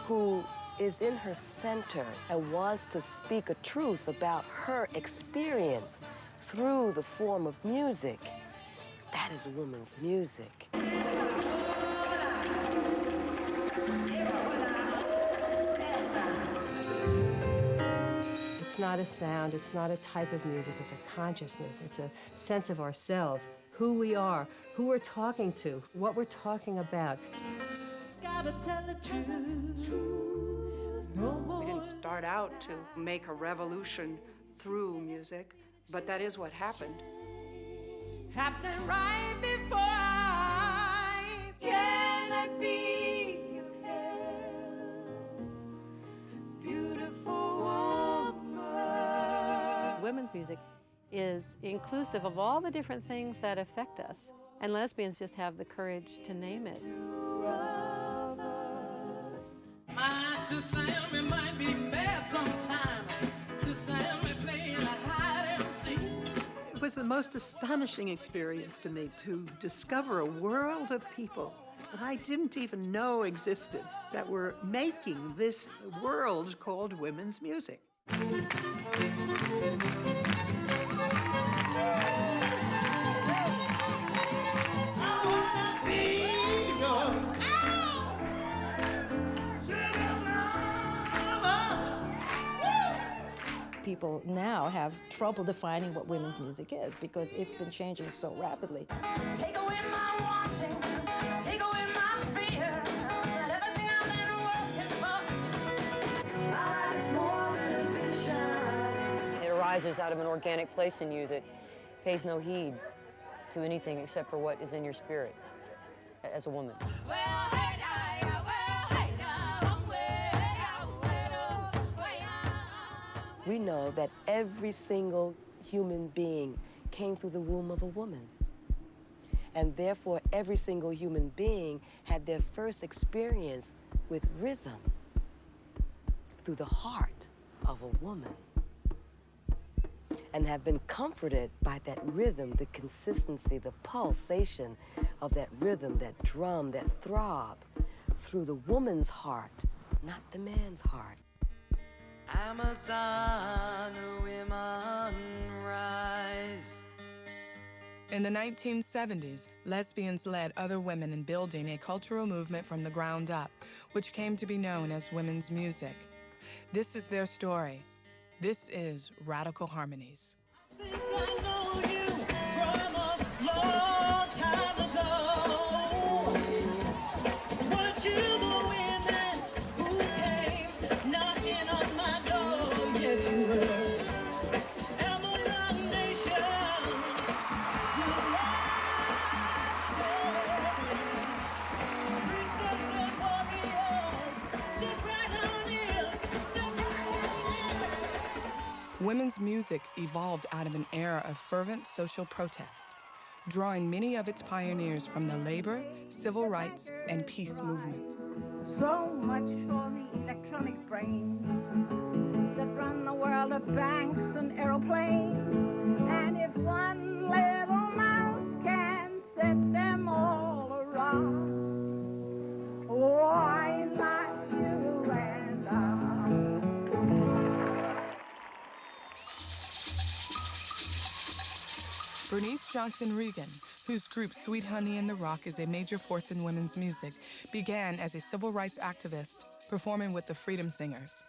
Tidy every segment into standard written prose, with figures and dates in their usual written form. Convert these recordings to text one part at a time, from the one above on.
who is in her center and wants to speak a truth about her experience through the form of music. That is women's music. It's not a sound, it's not a type of music, it's a consciousness, it's a sense of ourselves, who we are, who we're talking to, what we're talking about. Gotta tell the truth. We didn't start out to make a revolution through music, but that is what happened. Happening right before our eyes. Can I be your beautiful woman? Women's music is inclusive of all the different things that affect us, and lesbians just have the courage to name it. My sister Elmy might be bad sometime. Sister Elmy playing a hide and seek. It was the most astonishing experience to me to discover a world of people that I didn't even know existed that were making this world called women's music. People now have trouble defining what women's music is because it's been changing so rapidly. Take away my wanting, take away my fear, that everything I've been working for. My life's more than a vision. It arises out of an organic place in you that pays no heed to anything except for what is in your spirit as a woman. We know that every single human being came through the womb of a woman. And therefore, every single human being had their first experience with rhythm through the heart of a woman, and have been comforted by that rhythm, the consistency, the pulsation of that rhythm, that drum, that throb, through the woman's heart, not the man's heart. Amazon, women rise. In the 1970s, lesbians led other women in building a cultural movement from the ground up, which came to be known as women's music. This is their story. This is Radical Harmonies. I know you from a long time ago. Weren't you the women who came knocking on my door? Yes, you were. Amazon Nation, you warriors, step right on in, step right on in. Women's music evolved out of an era of fervent social protest, drawing many of its pioneers from the labor, civil rights, and peace movements. So much for the electronic brains that run the world of banks and aeroplanes. And if one little mouse can set them all around, why not you and I? Bernice Johnson Regan, whose group Sweet Honey in the Rock is a major force in women's music, began as a civil rights activist performing with the Freedom Singers.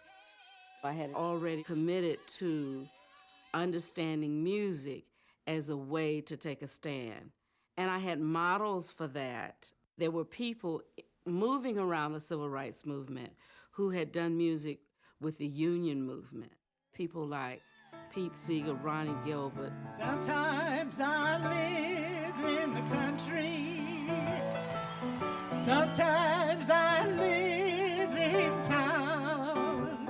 I had already committed to understanding music as a way to take a stand. And I had models for that. There were people moving around the civil rights movement who had done music with the union movement. People like Pete Seeger, Ronnie Gilbert. Sometimes I live in the country. Sometimes I live in town.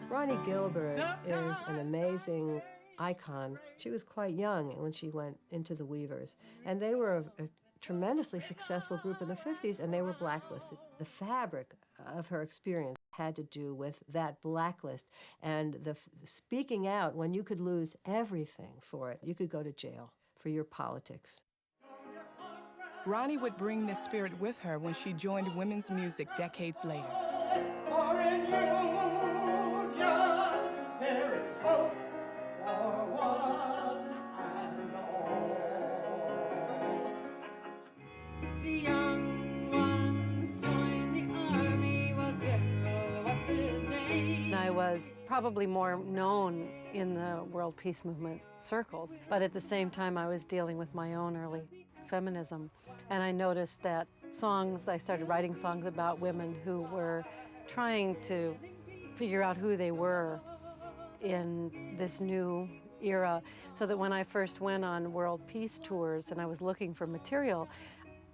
Ronnie Gilbert is an amazing icon. She was quite young when she went into the Weavers, and they were a tremendously successful group in the 50s, and they were blacklisted. The fabric of her experience had to do with that blacklist and the speaking out when you could lose everything for it. You could go to jail for your politics. Ronnie would bring this spirit with her when she joined women's music decades later. Oh, there is hope for one and all. The young ones join the army while General, what's his name? I was probably more known in the world peace movement circles, but at the same time I was dealing with my own early feminism. And I noticed that I started writing songs about women who were trying to figure out who they were in this new era, so that when I first went on world peace tours and I was looking for material,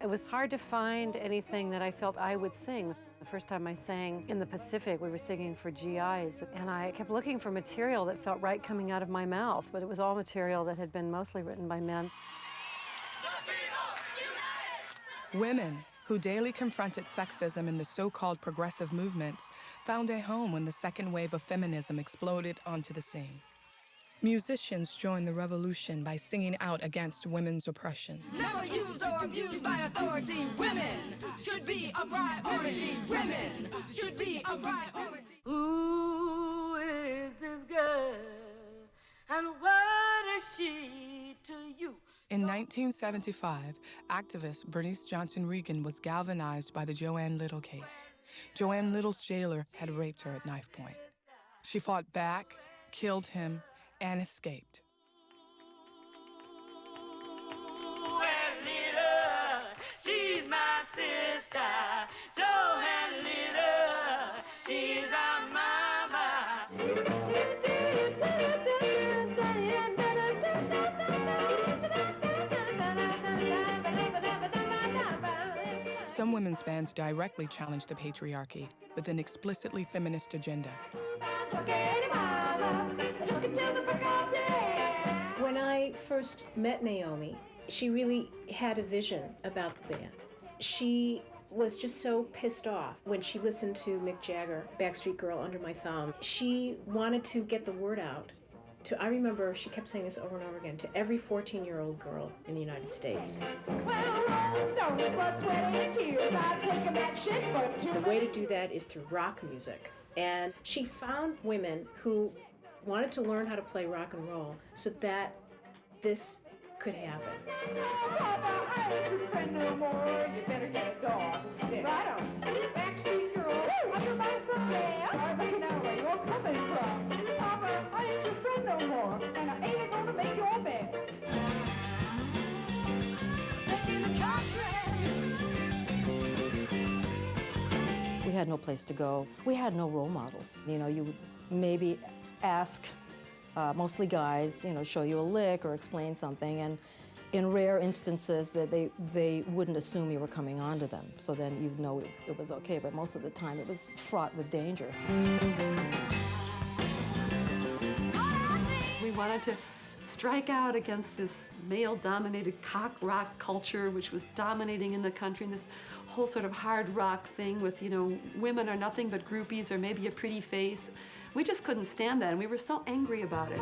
it was hard to find anything that I felt I would sing. The first time I sang in the Pacific, we were singing for GIs, and I kept looking for material that felt right coming out of my mouth, but it was all material that had been mostly written by men. Women who daily confronted sexism in the so-called progressive movements found a home when the second wave of feminism exploded onto the scene. Musicians joined the revolution by singing out against women's oppression. Never used or abused by authority. Women should be a priority. Women should be a priority. Who is this girl and what is she to you? In 1975, activist Bernice Johnson Reagan was galvanized by the Joanne Little case. Joanne Little's jailer had raped her at knife point. She fought back, killed him, and escaped. Joanne Little, she's my sister. Joanne Little, she's our mama. Some women's bands directly challenged the patriarchy with an explicitly feminist agenda. When I first met Naomi, she really had a vision about the band. She was just so pissed off when she listened to Mick Jagger, Backstreet Girl, Under My Thumb. She wanted to get the word out. I remember she kept saying this over and over again to every 14-year-old girl in the United States. The way to do that is through rock music. And she found women who wanted to learn how to play rock and roll so that this could happen. We had no place to go. We had no role models. You know, you would maybe ask, mostly guys, you know, show you a lick or explain something, and in rare instances that they wouldn't assume you were coming on to them, so then you'd know it was okay, but most of the time it was fraught with danger. We wanted to strike out against this male-dominated cock rock culture which was dominating in the country, and this whole sort of hard rock thing with, you know, women are nothing but groupies or maybe a pretty face. We just couldn't stand that, and we were so angry about it.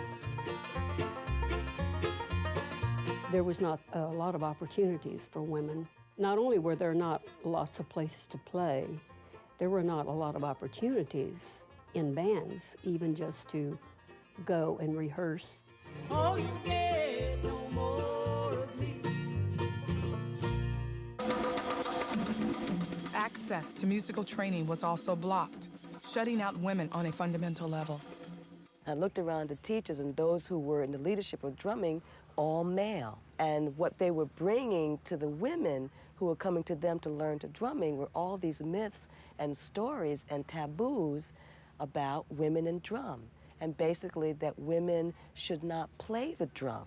There was not a lot of opportunities for women. Not only were there not lots of places to play, there were not a lot of opportunities in bands, even just to go and rehearse. Oh, you get no more of me. Access to musical training was also blocked, shutting out women on a fundamental level. I looked around the teachers and those who were in the leadership of drumming, all male. And what they were bringing to the women who were coming to them to learn to drumming were all these myths and stories and taboos about women in drum. And basically that women should not play the drum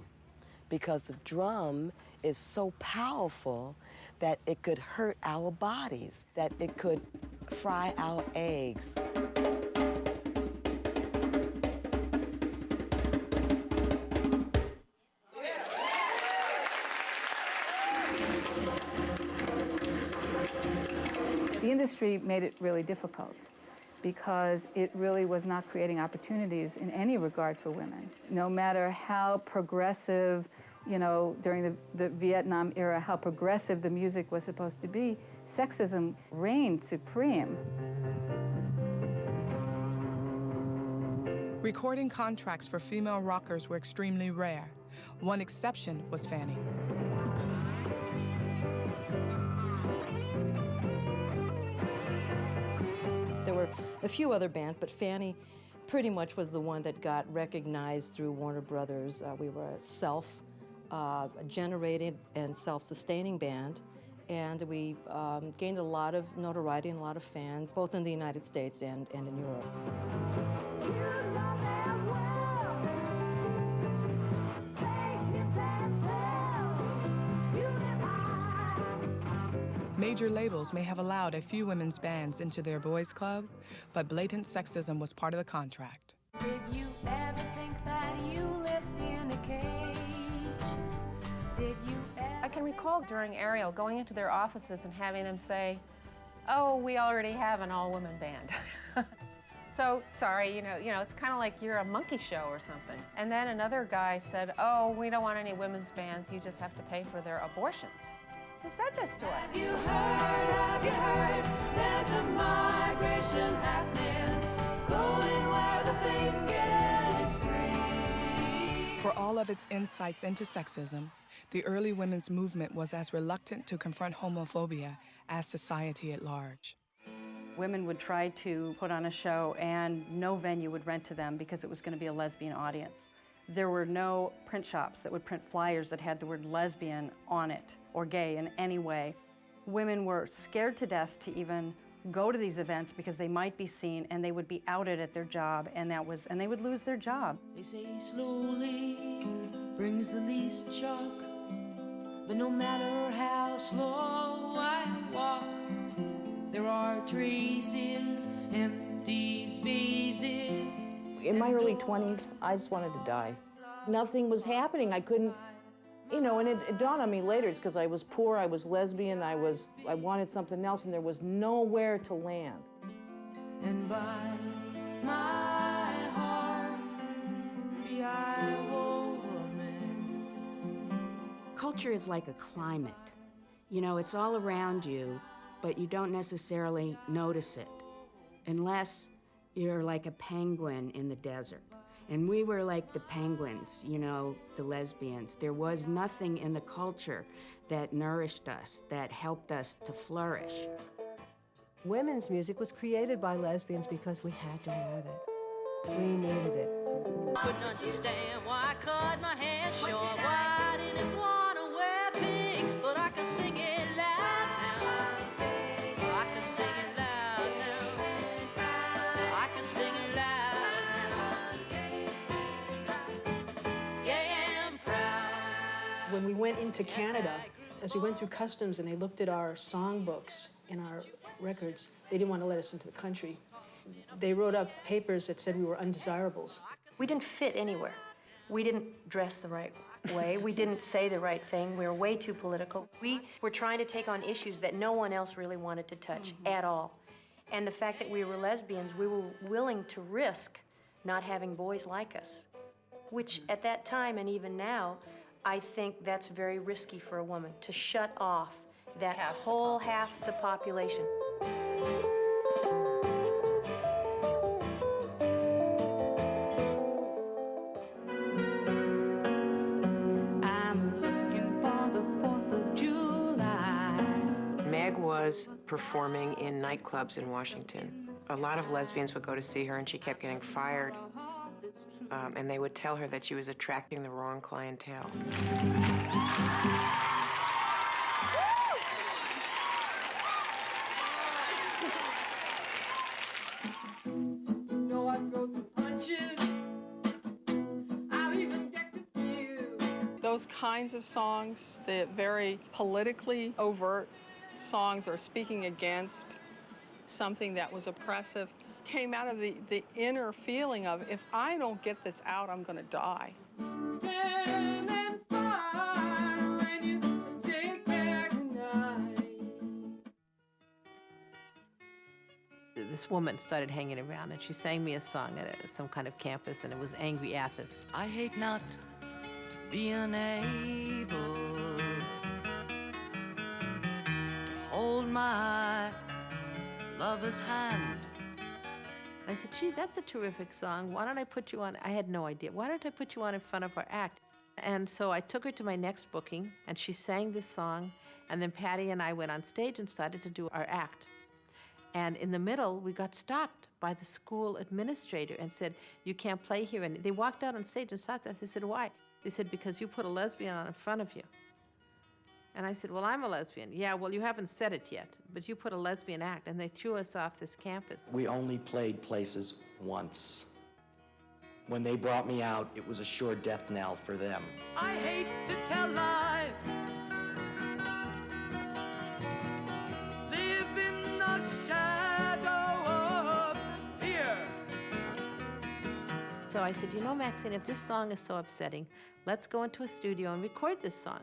because the drum is so powerful that it could hurt our bodies, that it could fry our eggs. The industry made it really difficult because it really was not creating opportunities in any regard for women. No matter how progressive, you know, during the Vietnam era, how progressive the music was supposed to be, sexism reigned supreme. Recording contracts for female rockers were extremely rare. One exception was Fanny. There were a few other bands, but Fanny pretty much was the one that got recognized through Warner Brothers. We were a self-generated and self-sustaining band, and we gained a lot of notoriety and a lot of fans, both in the United States and in Europe. Major labels may have allowed a few women's bands into their boys' club, but blatant sexism was part of the contract. Did you ever think that you lived in a cage? Did you ever... I can recall during Ariel going into their offices and having them say, "Oh, we already have an all-woman band." So, sorry, you know, it's kind of like you're a monkey show or something. And then another guy said, "Oh, we don't want any women's bands, you just have to pay for their abortions." Who said this to us? Have you heard, there's a migration happening, going where the thinking is free. For all of its insights into sexism, the early women's movement was as reluctant to confront homophobia as society at large. Women would try to put on a show and no venue would rent to them because it was going to be a lesbian audience. There were no print shops that would print flyers that had the word lesbian on it or gay in any way. Women were scared to death to even go to these events because they might be seen and they would be outed at their job, and they would lose their job. They say slowly brings the least shock, but no matter how slow I walk, there are traces, empty spaces. In my early 20s, I just wanted to die. Nothing was happening. I couldn't, you know, and it dawned on me later. It's because I was poor, I was lesbian, I wanted something else, and there was nowhere to land. And by my heart be I woman. Culture is like a climate. You know, it's all around you, but you don't necessarily notice it unless you're like a penguin in the desert. And we were like the penguins, you know, the lesbians. There was nothing in the culture that nourished us, that helped us to flourish. Women's music was created by lesbians because we had to have it. We needed it. Couldn't understand why I cut my hair short, why I didn't want to wear pink, but I could sing it loud now. I could sing it loud now. I could sing it loud now. Yeah, I'm proud. When we went into Canada, as we went through customs and they looked at our songbooks and our records, they didn't want to let us into the country. They wrote up papers that said we were undesirables. We didn't fit anywhere. We didn't dress the right way. We didn't say the right thing. We were way too political. We were trying to take on issues that no one else really wanted to touch at all. And the fact that we were lesbians, we were willing to risk not having boys like us, which at that time and even now, I think that's very risky for a woman, to shut off that whole half the population. Meg was performing in nightclubs in Washington. A lot of lesbians would go to see her, and she kept getting fired. And they would tell her that she was attracting the wrong clientele. No, I throw some punches. I'll even deck the field. Those kinds of songs, the very politically overt songs or speaking against something that was oppressive, came out of the inner feeling of, if I don't get this out, I'm going to die. Stand and fire when you take back the night. This woman started hanging around, and she sang me a song at some kind of campus, and it was Angry Athos. I hate not being able to hold my lover's hand I said, gee, that's a terrific song. Why don't I put you on? I had no idea. Why don't I put you on in front of our act? And so I took her to my next booking, and she sang this song, and then Patty and I went on stage and started to do our act. And in the middle, we got stopped by the school administrator and said, you can't play here. And they walked out on stage and stopped us. They said, why? They said, because you put a lesbian on in front of you. And I said, well, I'm a lesbian. Yeah, well, you haven't said it yet, but you put a lesbian act. And they threw us off this campus. We only played places once. When they brought me out, it was a sure death knell for them. I hate to tell lies. Live in the shadow of fear. So I said, you know, Maxine, if this song is so upsetting, let's go into a studio and record this song.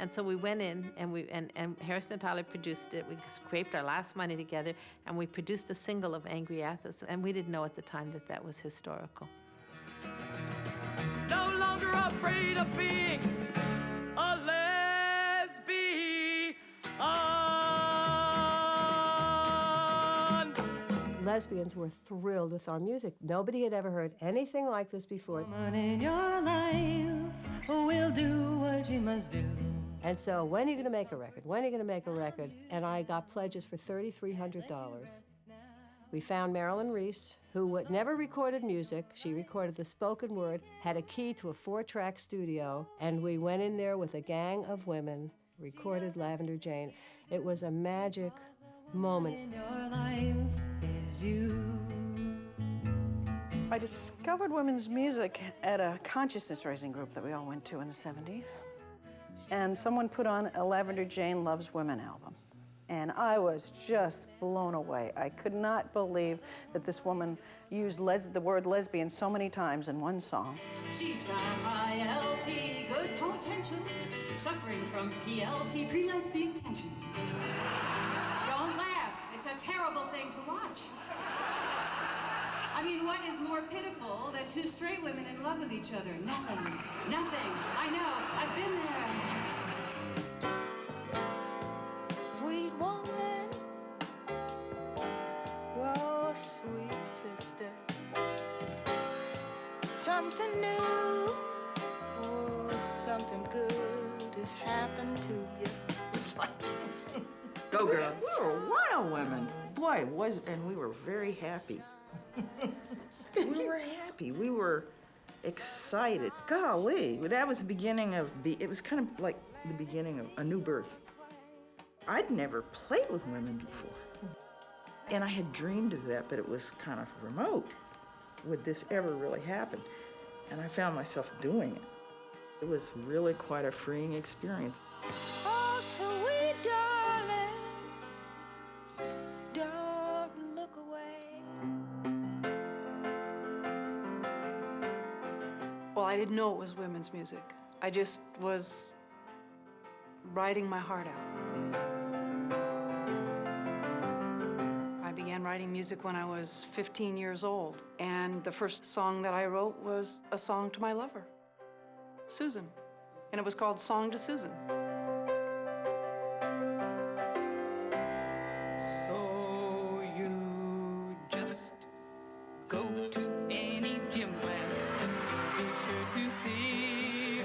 And so we went in, and Harrison and Tyler produced it. We scraped our last money together, and we produced a single of Angry Athos. And we didn't know at the time that that was historical. No longer afraid of being a lesbian. Lesbians were thrilled with our music. Nobody had ever heard anything like this before. Woman in your life will do what you must do. And so, when are you going to make a record? When are you going to make a record? And I got pledges for $3,300. We found Marilyn Reese, who never recorded music. She recorded the spoken word, had a key to a 4-track studio, and we went in there with a gang of women, recorded Lavender Jane. It was a magic moment. In your life is you. I discovered women's music at a consciousness-raising group that we all went to in the 70s. And someone put on a Lavender Jane Loves Women album. And I was just blown away. I could not believe that this woman used the word lesbian so many times in one song. She's got ILP, good potential, suffering from PLT, pre-lesbian tension. Don't laugh. It's a terrible thing to watch. I mean, what is more pitiful than two straight women in love with each other? Nothing. Nothing. I know. I've been there. Sweet woman, whoa, sweet sister. Something new, oh, something good has happened to you. It's like, go girl. We were wild women. Boy, we were very happy. We were happy. We were excited. Golly, that was the beginning of, it was kind of like the beginning of a new birth. I'd never played with women before. And I had dreamed of that, but it was kind of remote. Would this ever really happen? And I found myself doing it. It was really quite a freeing experience. Oh, sweet darling, don't look away. Well, I didn't know it was women's music. I just was writing my heart out. I began writing music when I was 15 years old, and the first song that I wrote was a song to my lover, Susan, and it was called Song to Susan. So you just go to any gym class and be sure to see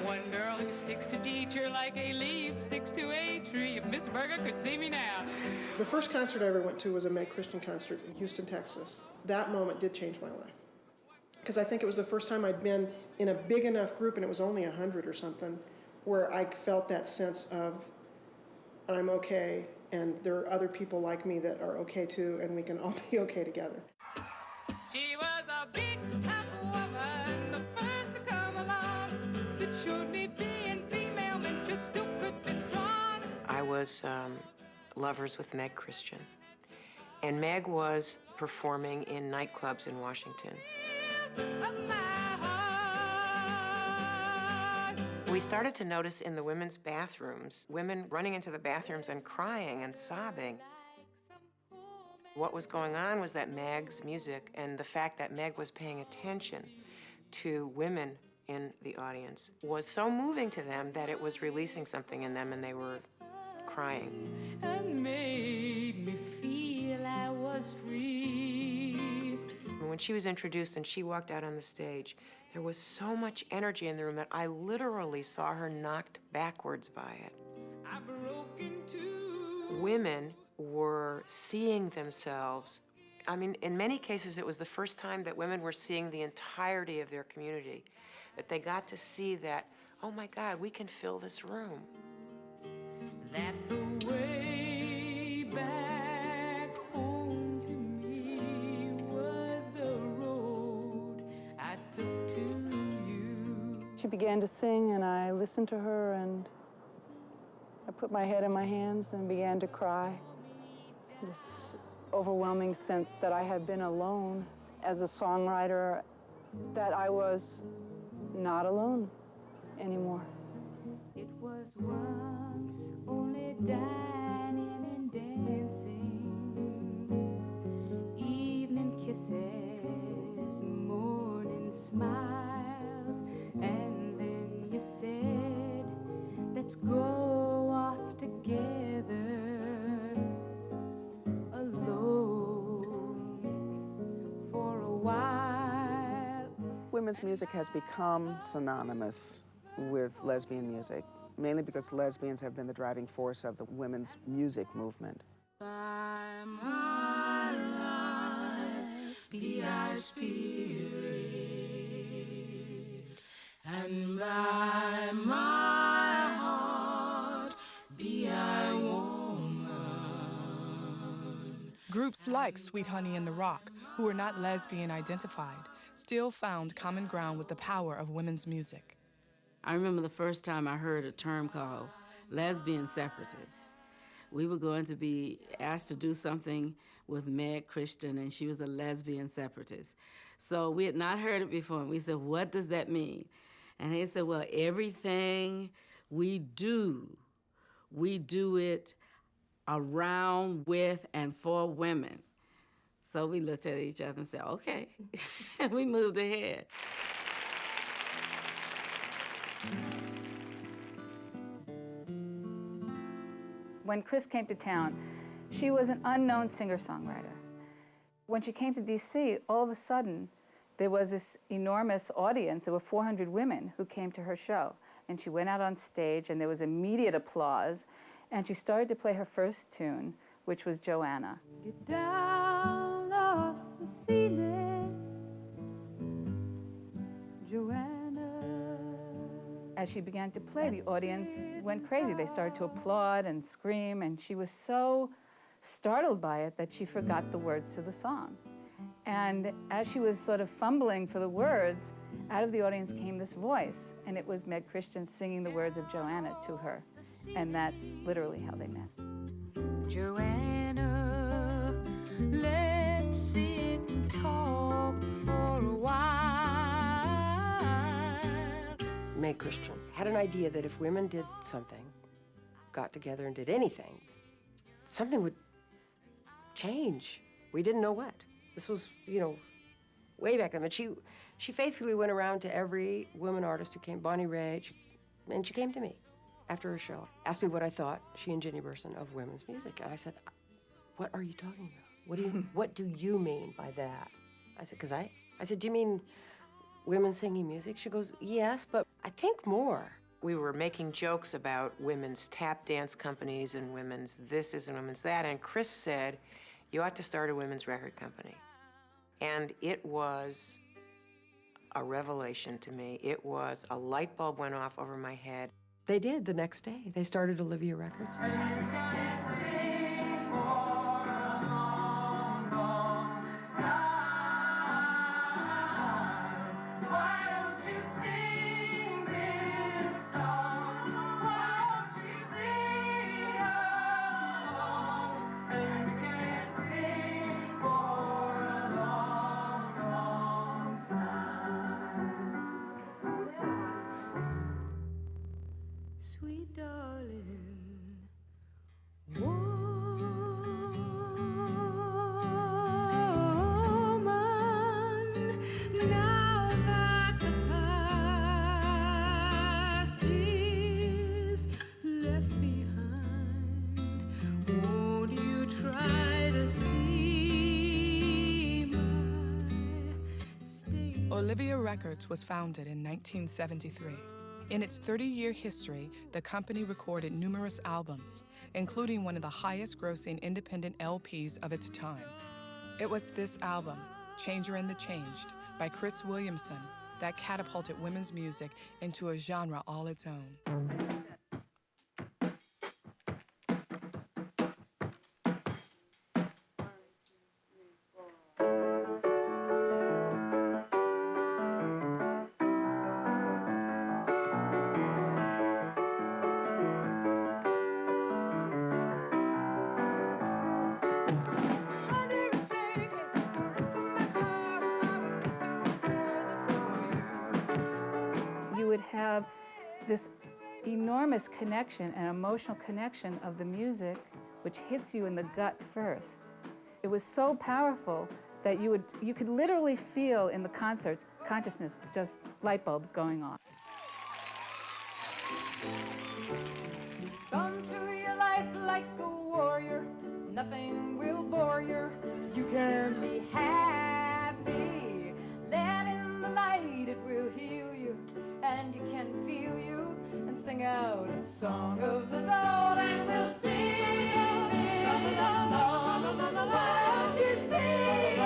one girl who sticks to teacher like a leaf sticks to a tree. If Miss Berger could see me now. The first concert I ever went to was a Meg Christian concert in Houston, Texas. That moment did change my life. Because I think it was the first time I'd been in a big enough group, and it was only 100 or something, where I felt that sense of, I'm okay, and there are other people like me that are okay too, and we can all be okay together. She was a big, tough woman, the first to come along, that showed me being female meant you still could be strong. I was lovers with Meg Christian. And Meg was performing in nightclubs in Washington. We started to notice in the women's bathrooms, women running into the bathrooms and crying and sobbing. What was going on was that Meg's music and the fact that Meg was paying attention to women in the audience was so moving to them that it was releasing something in them and they were crying. And made me feel I was free. when she was introduced and she walked out on the stage, there was so much energy in the room that I literally saw her knocked backwards by it. Women were seeing themselves. I mean, in many cases, it was the first time that women were seeing the entirety of their community, that they got to see that, oh my God, we can fill this room. That the way back home to me was the road I took to you. She began to sing, and I listened to her, and I put my head in my hands and began to cry. This overwhelming sense that I had been alone as a songwriter, that I was not alone anymore. It was once only dining and dancing, evening kisses, morning smiles, and then you said, let's go off together alone for a while. Women's music has become synonymous with lesbian music, mainly because lesbians have been the driving force of the women's music movement. By my life be I spirit, and by my heart be I woman. Groups like Sweet Honey and the Rock, who were not lesbian identified, still found common ground with the power of women's music. I remember the first time I heard a term called lesbian separatists. We were going to be asked to do something with Meg Christian, and she was a lesbian separatist. So we had not heard it before, and we said, what does that mean? And they said, well, everything we do it around, with, and for women. So we looked at each other and said, okay, and we moved ahead. When Chris came to town, she was an unknown singer-songwriter. When she came to DC, all of a sudden, there was this enormous audience. There were 400 women who came to her show. And she went out on stage, and there was immediate applause. And she started to play her first tune, which was Joanna. Get down off the ceiling, Joanna. As she began to play, the audience went crazy. They started to applaud and scream, and she was so startled by it that she forgot the words to the song. And as she was sort of fumbling for the words, out of the audience came this voice, and it was Meg Christian singing the words of Joanna to her. And that's literally how they met. Joanna, let's sit and talk for a while. Meg Christian had an idea that if women did something, got together and did anything, something would change. We didn't know what. This was, way back then. But she faithfully went around to every woman artist who came, Bonnie Raitt, and she came to me after her show, asked me what I thought, she and Ginny Burson, of women's music. And I said, what are you talking about? What do you mean by that? I said, I said, do you mean women singing music? She goes, yes, but I think more. We were making jokes about women's tap dance companies and women's this and women's that, and Chris said, you ought to start a women's record company. And it was a revelation to me. It was, a light bulb went off over my head. They did the next day. They started Olivia Records. Sweet darling, Olivia Records was founded in 1973. In its 30-year history, the company recorded numerous albums, including one of the highest-grossing independent LPs of its time. It was this album, Changer and the Changed, by Chris Williamson, that catapulted women's music into a genre all its own. You would have this enormous connection, an emotional connection of the music, which hits you in the gut first. It was so powerful that you could literally feel in the concerts consciousness, just light bulbs going on. Come to your life like a warrior, nothing will bore you. You can be happy, let in the light, it will heal you, and you can feel you, and sing out a song of the soul, and we'll sing the song of what you sing.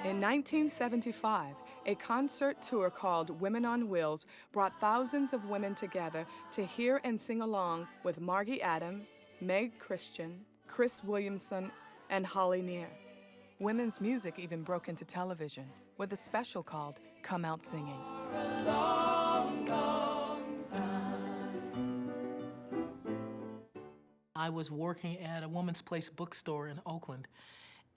In 1975, a concert tour called Women on Wheels brought thousands of women together to hear and sing along with Margie Adam, Meg Christian, Chris Williamson, and Holly Near. Women's music even broke into television with a special called Come Out Singing. I was working at a Woman's Place bookstore in Oakland,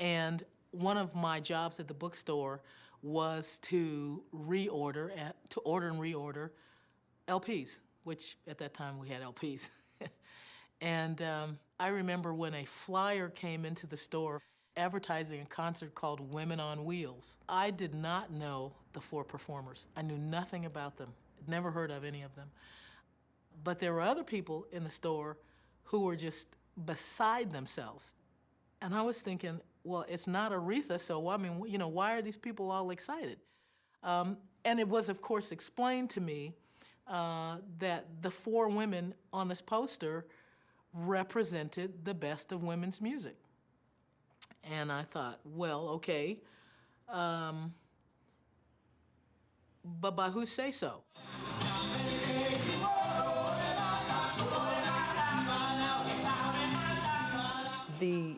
and one of my jobs at the bookstore was to order and reorder LPs, which at that time we had LPs. And I remember when a flyer came into the store advertising a concert called Women on Wheels. I did not know the four performers. I knew nothing about them, never heard of any of them. But there were other people in the store who were just beside themselves. And I was thinking, well, it's not Aretha, so I mean, you know, why are these people all excited? And it was, of course, explained to me that the four women on this poster represented the best of women's music. And I thought, well, okay, but by whose say so? The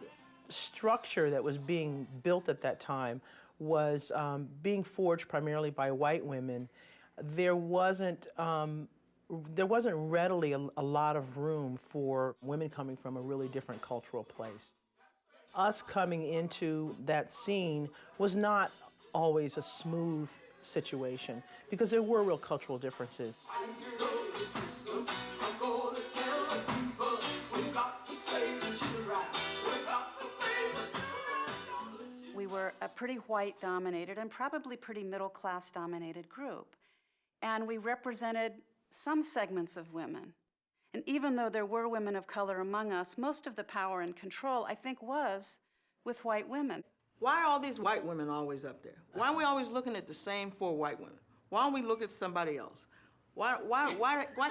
structure that was being built at that time was being forged primarily by white women. There wasn't readily a lot of room for women coming from a really different cultural place. Us coming into that scene was not always a smooth situation because there were real cultural differences. We were a pretty white-dominated and probably pretty middle-class dominated group. And we represented some segments of women. And even though there were women of color among us, most of the power and control, I think, was with white women. Why are all these white women always up there? Why are we always looking at the same four white women? Why don't we look at somebody else? Why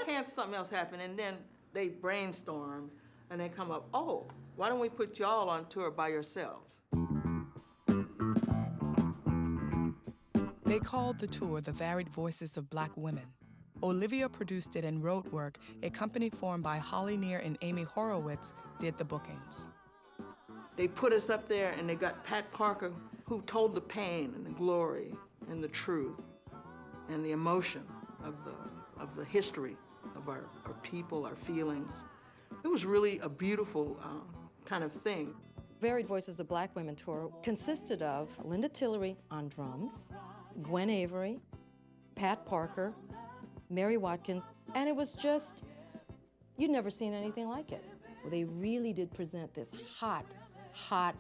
can't something else happen? And then they brainstorm and they come up, oh, why don't we put y'all on tour by yourselves? They called the tour The Varied Voices of Black Women. Olivia produced it and wrote work. A company formed by Holly Near and Amy Horowitz did the bookings. They put us up there and they got Pat Parker, who told the pain and the glory and the truth and the emotion of the history of our people, our feelings. It was really a beautiful kind of thing. Varied Voices of Black Women tour consisted of Linda Tillery on drums, Gwen Avery, Pat Parker, Mary Watkins, and it was just, you'd never seen anything like it. They really did present this hot, hot,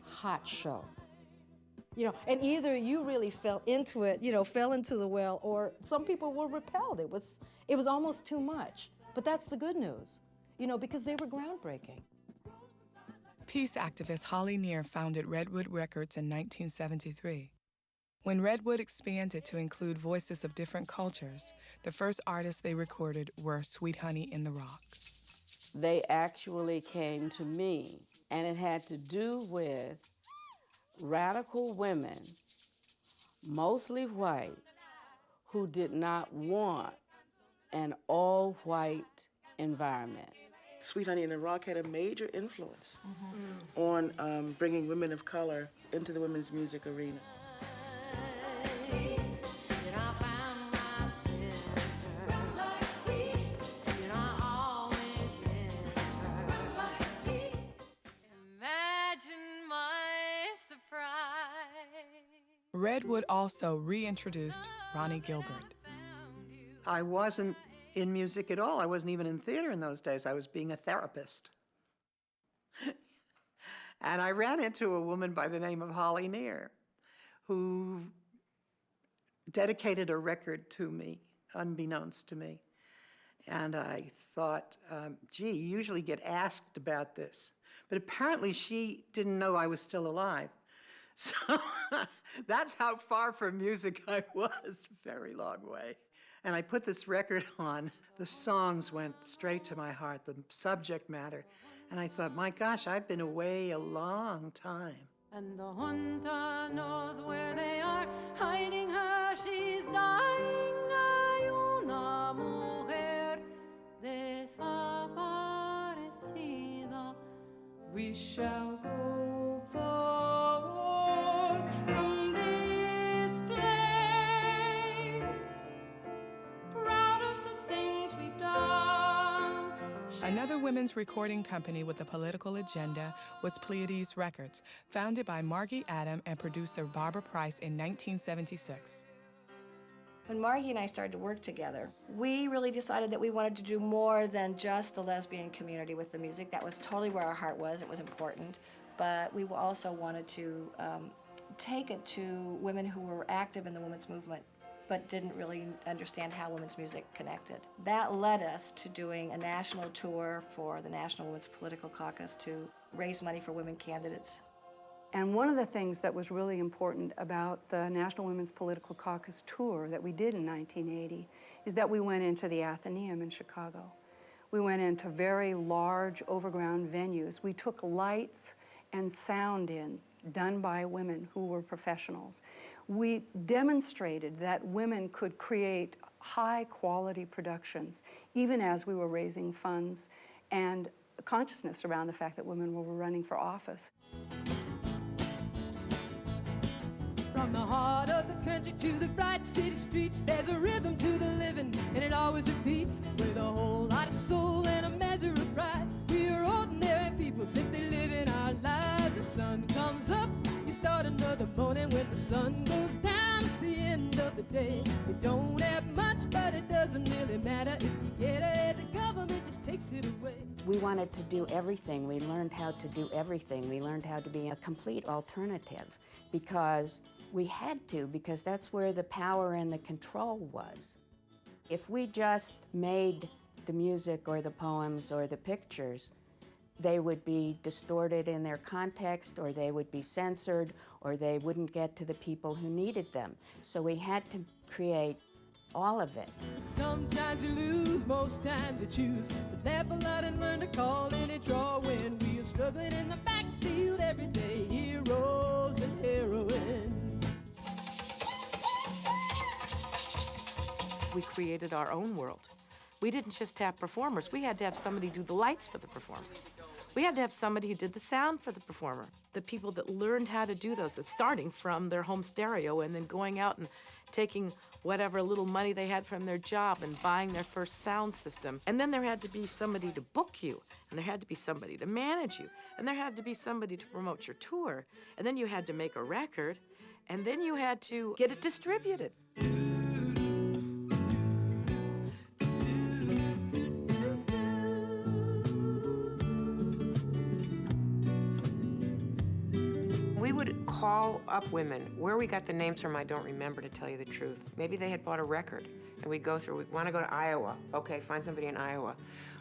hot show. You know, and either you really fell into it, you know, fell into the well, or some people were repelled. It was almost too much. But that's the good news, you know, because they were groundbreaking. peace activist Holly Near founded Redwood Records in 1973. When Redwood expanded to include voices of different cultures, the first artists they recorded were Sweet Honey in the Rock. They actually came to me, and it had to do with radical women, mostly white, who did not want an all-white environment. Sweet Honey in the Rock had a major influence on bringing women of color into the women's music arena. Redwood also reintroduced Ronnie Gilbert. I wasn't in music at all. I wasn't even in theater in those days. I was being a therapist. And I ran into a woman by the name of Holly Near, who dedicated a record to me, unbeknownst to me. And I thought, gee, you usually get asked about this. But apparently she didn't know I was still alive. So that's how far from music I was, very long way. And I put this record on. The songs went straight to my heart, the subject matter. And I thought, my gosh, I've been away a long time. And the junta knows where they are, hiding her, she's dying. Hay una mujer desaparecida. We shall go forward from this place, proud of the things we've done. Another women's recording company with a political agenda was Pleiades Records, founded by Margie Adam and producer Barbara Price in 1976. When Margie and I started to work together, we really decided that we wanted to do more than just the lesbian community with the music. That was totally where our heart was. It was important. But we also wanted to take it to women who were active in the women's movement but didn't really understand how women's music connected. That led us to doing a national tour for the National Women's Political Caucus to raise money for women candidates. And one of the things that was really important about the National Women's Political Caucus tour that we did in 1980 is that we went into the Athenaeum in Chicago. We went into very large overground venues. We took lights and sound in, done by women who were professionals. We demonstrated that women could create high-quality productions, even as we were raising funds and consciousness around the fact that women were running for office. From the heart of the country to the bright city streets, there's a rhythm to the living, and it always repeats with a whole lot of soul and a measure of pride. We are ordinary people simply living our lives. The sun comes up, you start another morning. When the sun goes down, it's the end of the day. We don't have much, but it doesn't really matter. If you get it, the government just takes it away. We wanted to do everything. We learned how to do everything. We learned how to be a complete alternative because we had to, because that's where the power and the control was. If we just made the music or the poems or the pictures, they would be distorted in their context, or they would be censored, or they wouldn't get to the people who needed them. So we had to create all of it. Sometimes you lose, most times you choose to laugh a lot and learn to call any draw when we are struggling in the backfield every day, heroes and heroines. We created our own world. We didn't just have performers. We had to have somebody do the lights for the performer. We had to have somebody who did the sound for the performer. The people that learned how to do those, starting from their home stereo and then going out and taking whatever little money they had from their job and buying their first sound system. And then there had to be somebody to book you, and there had to be somebody to manage you, and there had to be somebody to promote your tour. And then you had to make a record, and then you had to get it distributed. We would call up women. Where we got the names from, I don't remember, to tell you the truth. Maybe they had bought a record, and we'd go through, we want to go to Iowa. Okay, find somebody in Iowa.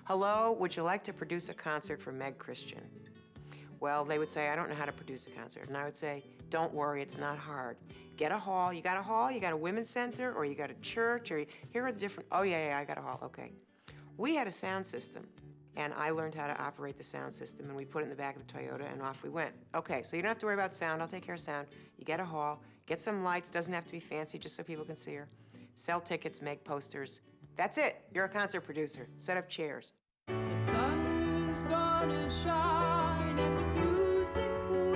Hello, would you like to produce a concert for Meg Christian? Well, they would say, I don't know how to produce a concert. And I would say, don't worry, it's not hard. Get a hall. You got a hall? You got a women's center? Or you got a church? Or here are the different, oh yeah, I got a hall, okay. We had a sound system, and I learned how to operate the sound system, and we put it in the back of the Toyota, and off we went. Okay, so you don't have to worry about sound. I'll take care of sound. You get a hall, get some lights. Doesn't have to be fancy, just so people can see her. Sell tickets, make posters. That's it. You're a concert producer. Set up chairs. The sun's gonna shine and the music will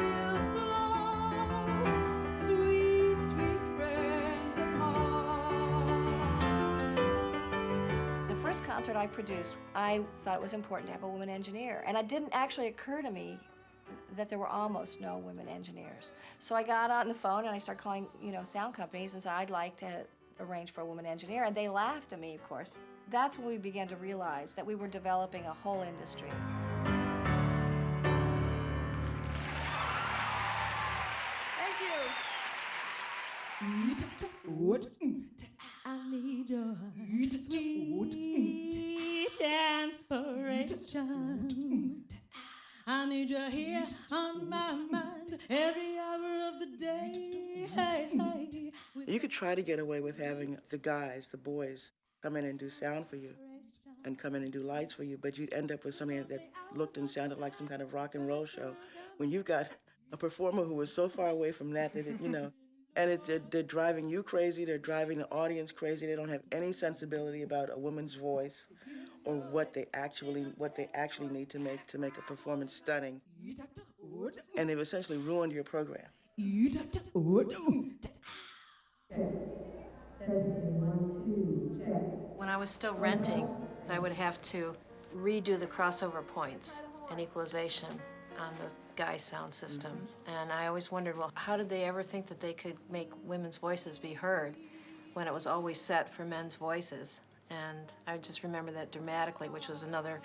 flow. Sweet, sweet friends of mine. The first concert I produced, I thought it was important to have a woman engineer. And it didn't actually occur to me that there were almost no women engineers. So I got on the phone and I started calling, sound companies and said, I'd like to arrange for a woman engineer. And they laughed at me, of course. That's when we began to realize that we were developing a whole industry. Thank you. I need your sweet inspiration. I need you here on my mind every hour of the day. Hey, hey. You could try to get away with having the guys, the boys, come in and do sound for you and come in and do lights for you, but you'd end up with something that looked and sounded like some kind of rock and roll show when you've got a performer who is so far away from that and they're driving you crazy, they're driving the audience crazy, they don't have any sensibility about a woman's voice or what they actually need to make a performance stunning. And they've essentially ruined your program. When I was still renting, I would have to redo the crossover points and equalization on the Guy sound system. And I always wondered, well, how did they ever think that they could make women's voices be heard when it was always set for men's voices? And I just remember that dramatically, which was another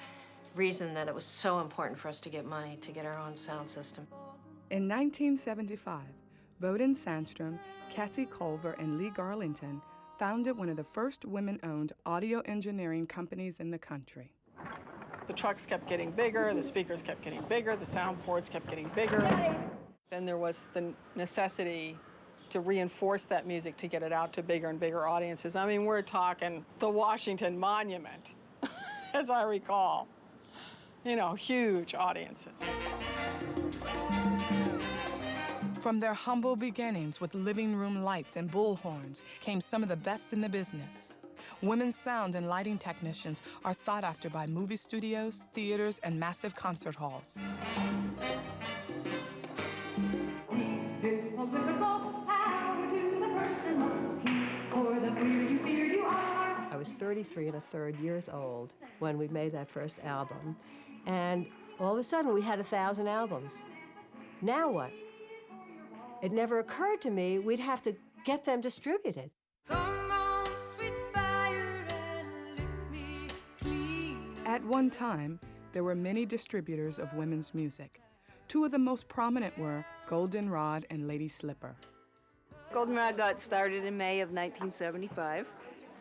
reason that it was so important for us to get money to get our own sound system. In 1975, Bodin Sandstrom, Cassie Culver, and Lee Garlington founded one of the first women-owned audio engineering companies in the country. The trucks kept getting bigger, the speakers kept getting bigger, the sound boards kept getting bigger. Then there was the necessity to reinforce that music to get it out to bigger and bigger audiences. I mean, we're talking the Washington Monument, as I recall. Huge audiences. From their humble beginnings with living room lights and bullhorns came some of the best in the business. Women's sound and lighting technicians are sought after by movie studios, theaters, and massive concert halls. I was 33 1/3 years old when we made that first album, and all of a sudden we had 1,000 albums. Now what? It never occurred to me we'd have to get them distributed. At one time, there were many distributors of women's music. Two of the most prominent were Goldenrod and Lady Slipper. Goldenrod got started in May of 1975,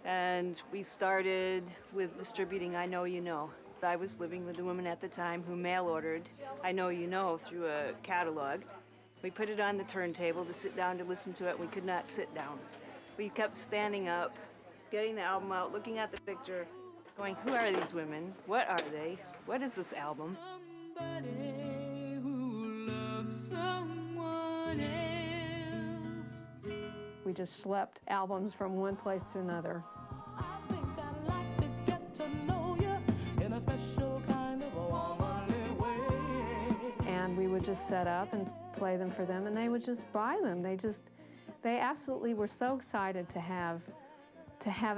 and we started with distributing I Know You Know. I was living with a woman at the time who mail-ordered I Know You Know through a catalog. We put it on the turntable to sit down to listen to it. We could not sit down. We kept standing up, getting the album out, looking at the picture, going, who are these women? What are they? What is this album? Somebody who loves someone else. We just schlepped albums from one place to another. I think I'd like to get to know you in a special kind of a womanly way. And we would just set up and play them for them, and they would just buy them. They absolutely were so excited to have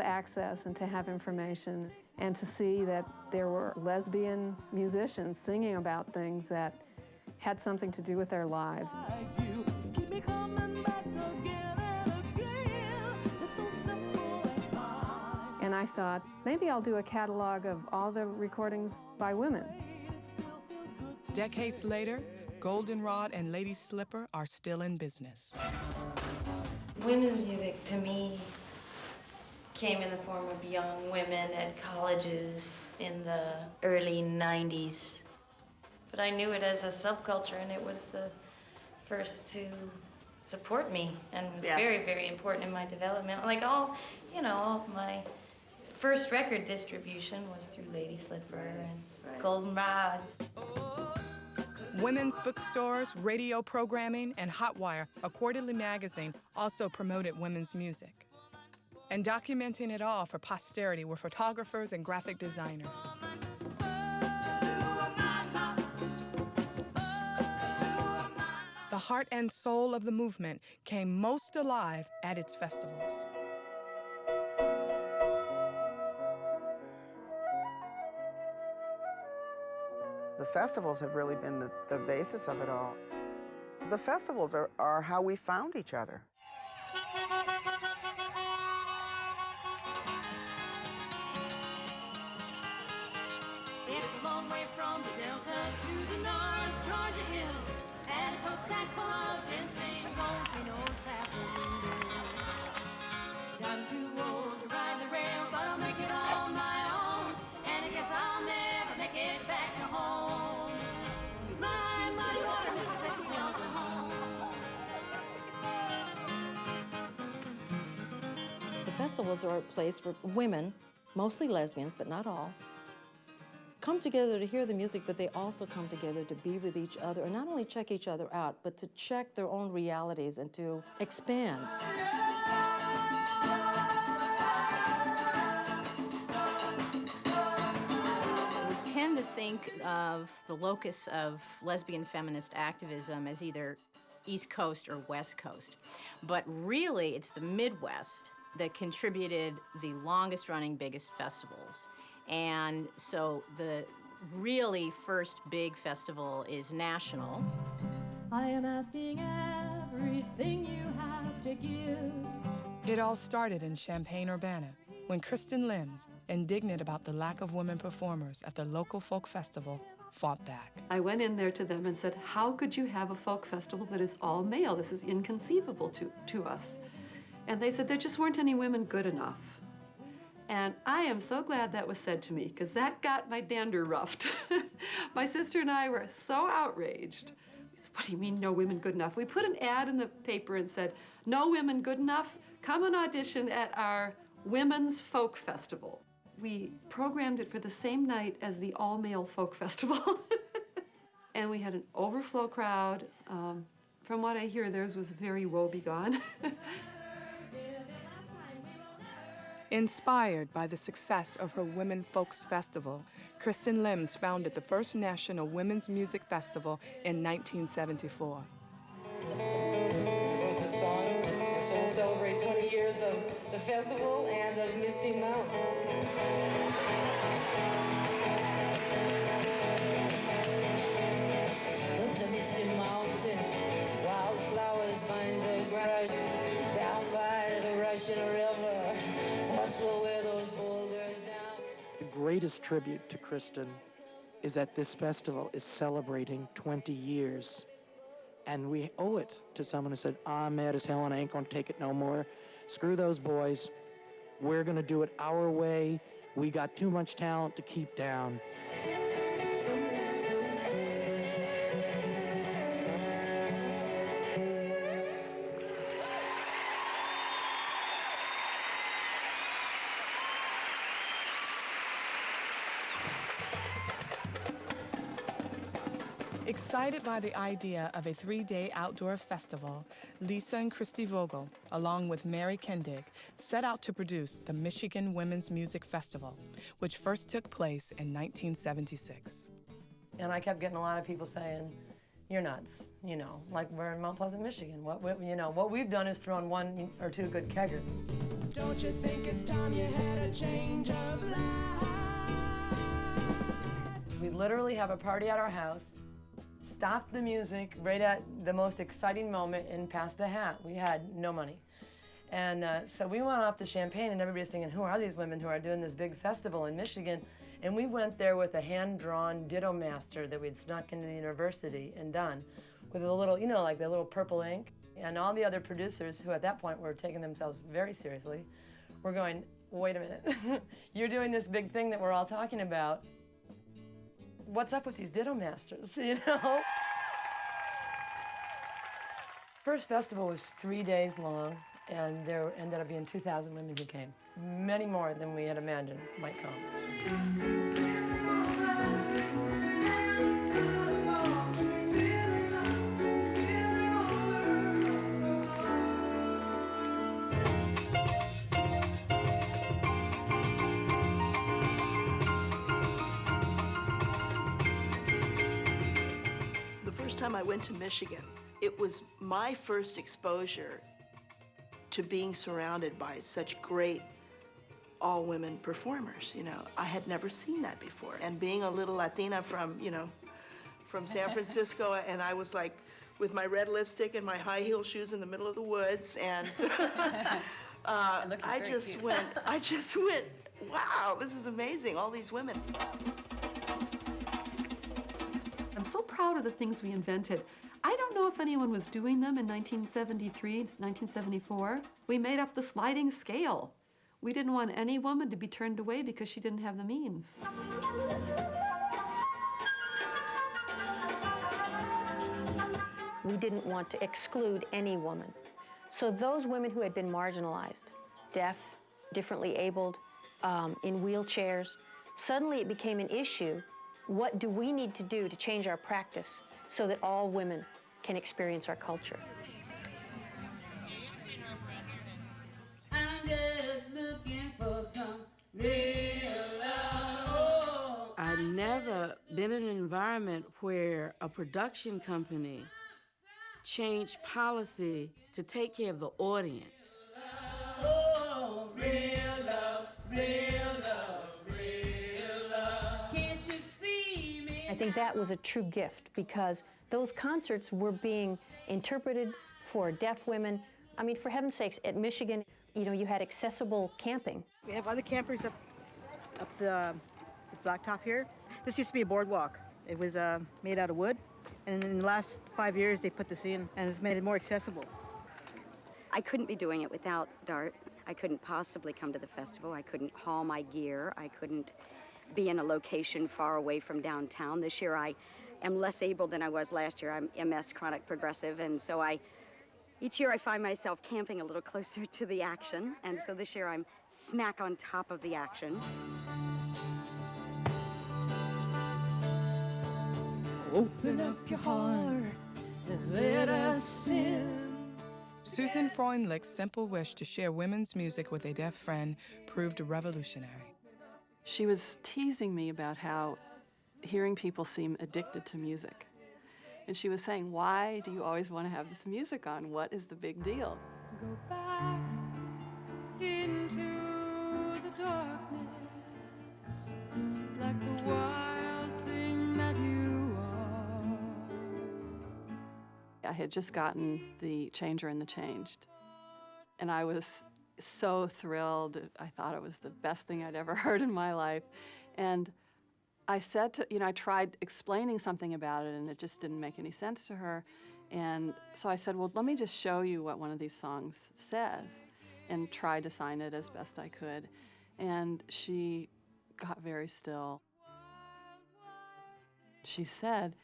access and to have information and to see that there were lesbian musicians singing about things that had something to do with their lives. Keep me coming back again and again. It's so simple and fine. And I thought, maybe I'll do a catalog of all the recordings by women. Decades later, Goldenrod and Lady Slipper are still in business. Women's music, to me, came in the form of young women at colleges in the early 90s. But I knew it as a subculture, and it was the first to support me, and was very, very important in my development. Like all of my first record distribution was through Lady Slipper and Goldenrod. Women's bookstores, radio programming, and Hotwire, a quarterly magazine, also promoted women's music. And documenting it all for posterity were photographers and graphic designers. The heart and soul of the movement came most alive at its festivals. The festivals have really been the basis of it all. The festivals are how we found each other. It's a long way from the Delta to the North Georgia hills, and a tote sack full of ginseng won't be no tapping. I'm too old to ride the rail, but I'll make it on my own, and I guess I'll never make it back to home. My muddy water, Mississippi, jumping home. The festivals are a place where women, mostly lesbians, but not all, come together to hear the music, but they also come together to be with each other and not only check each other out, but to check their own realities and to expand. We tend to think of the locus of lesbian feminist activism as either East Coast or West Coast, but really it's the Midwest that contributed the longest running, biggest festivals. And so the really first big festival is national. I am asking everything you have to give. It all started in Champaign-Urbana when Kristen Lenz, indignant about the lack of women performers at the local folk festival, fought back. I went in there to them and said, how could you have a folk festival that is all male? This is inconceivable to us. And they said there just weren't any women good enough. And I am so glad that was said to me, because that got my dander ruffed. My sister and I were so outraged. We said, what do you mean, no women good enough? We put an ad in the paper and said, no women good enough? Come and audition at our Women's Folk Festival. We programmed it for the same night as the all-male folk festival. And we had an overflow crowd. From what I hear, theirs was very woebegone. Inspired by the success of her Women Folks Festival, Kristen Lenz founded the first National Women's Music Festival in 1974. Wrote the song, and so we'll celebrate 20 years of the festival and of Misty Mountain. Up the Misty Mountain, wildflowers find the ground, down by the Russian River, force will wear those boulders down. The greatest tribute to Kristen is that this festival is celebrating 20 years. And we owe it to someone who said, I'm mad as hell and I ain't gonna take it no more. Screw those boys. We're gonna do it our way. We got too much talent to keep down. Excited by the idea of a 3-day outdoor festival, Lisa and Christy Vogel, along with Mary Kendig, set out to produce the Michigan Women's Music Festival, which first took place in 1976. And I kept getting a lot of people saying, you're nuts, like we're in Mount Pleasant, Michigan. What we've done is thrown 1 or 2 good keggers. Don't you think it's time you had a change of life? We literally have a party at our house, stop the music right at the most exciting moment and pass the hat. We had no money. And so we went off to Champaign and everybody's thinking, who are these women who are doing this big festival in Michigan? And we went there with a hand-drawn Ditto Master that we'd snuck into the university and done with a little, like the little purple ink. And all the other producers who at that point were taking themselves very seriously were going, wait a minute, you're doing this big thing that we're all talking about. what's up with these ditto masters, you know? First festival was 3 days long, and there ended up being 2,000 women who came. Many more than we had imagined might come. The first time I went to Michigan, it was my first exposure to being surrounded by such great all-women performers, you know. I had never seen that before. And being a little Latina from, you know, from San Francisco, and I was like with my red lipstick and my high heel shoes in the middle of the woods, and I just went, wow, this is amazing, all these women. I'm so proud of the things we invented. I don't know if anyone was doing them in 1973, 1974. We made up the sliding scale. We didn't want any woman to be turned away because she didn't have the means. We didn't want to exclude any woman. So those women who had been marginalized, deaf, differently abled, in wheelchairs, suddenly it became an issue. What do we need to do to change our practice so that all women can experience our culture? I'm just looking for some real love. I've never been in an environment where a production company changed policy to take care of the audience. Oh, real love, real love, real love. Can't you see me? I think that was a true gift because those concerts were being interpreted for deaf women. I mean, for heaven's sakes, at Michigan, you know, you had accessible camping. We have other campers up the blacktop here. This used to be a boardwalk. It was made out of wood, and in the last 5 years they put this in, and it's made it more accessible. I couldn't be doing it without Dart. I couldn't possibly come to the festival. I couldn't haul my gear. I couldn't be in a location far away from downtown. This year I am less able than I was last year. I'm MS, chronic progressive, and so each year I find myself camping a little closer to the action, and so this year I'm smack on top of the action. Open up your heart and let us in. Susan Freundlich's simple wish to share women's music with a deaf friend proved revolutionary. She was teasing me about how hearing people seem addicted to music. And she was saying, why do you always want to have this music on? What is the big deal? Go back into the darkness like the wild thing that you are. I had just gotten the Changer and the Changed. And I was so thrilled. I thought it was the best thing I'd ever heard in my life. And I said to, I tried explaining something about it, and it just didn't make any sense to her. And so I said, well, let me just show you what one of these songs says, and tried to sign it as best I could. And she got very still. She said,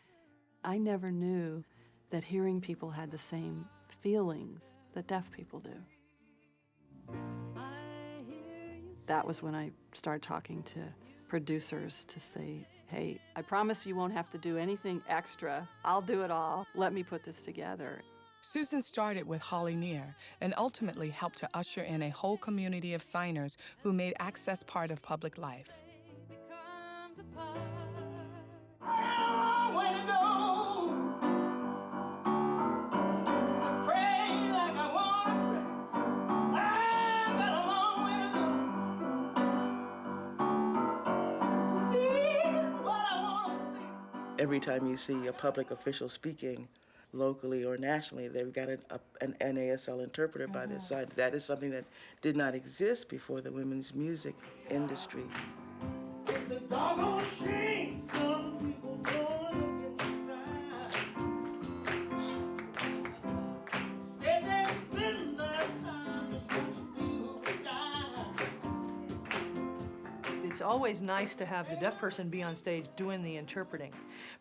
I never knew that hearing people had the same feelings that deaf people do. That was when I started talking to producers to say, hey, I promise you won't have to do anything extra. I'll do it all. Let me put this together. Susan started with Holly Near and ultimately helped to usher in a whole community of signers who made access part of public life. Every time you see a public official speaking, locally or nationally, they've got an NASL interpreter by their side. That is something that did not exist before the women's music industry. It's a doggone shame some people don't look inside. Instead they spend their time just watching you die. It's always nice to have the deaf person be on stage doing the interpreting,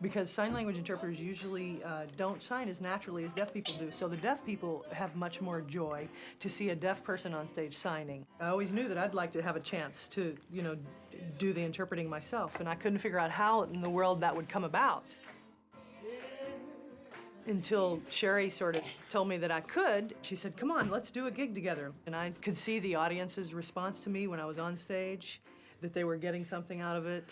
because sign language interpreters usually don't sign as naturally as deaf people do. So the deaf people have much more joy to see a deaf person on stage signing. I always knew that I'd like to have a chance to, you know, do the interpreting myself, and I couldn't figure out how in the world that would come about until Sherry sort of told me that I could. She said, come on, let's do a gig together. And I could see the audience's response to me when I was on stage, that they were getting something out of it.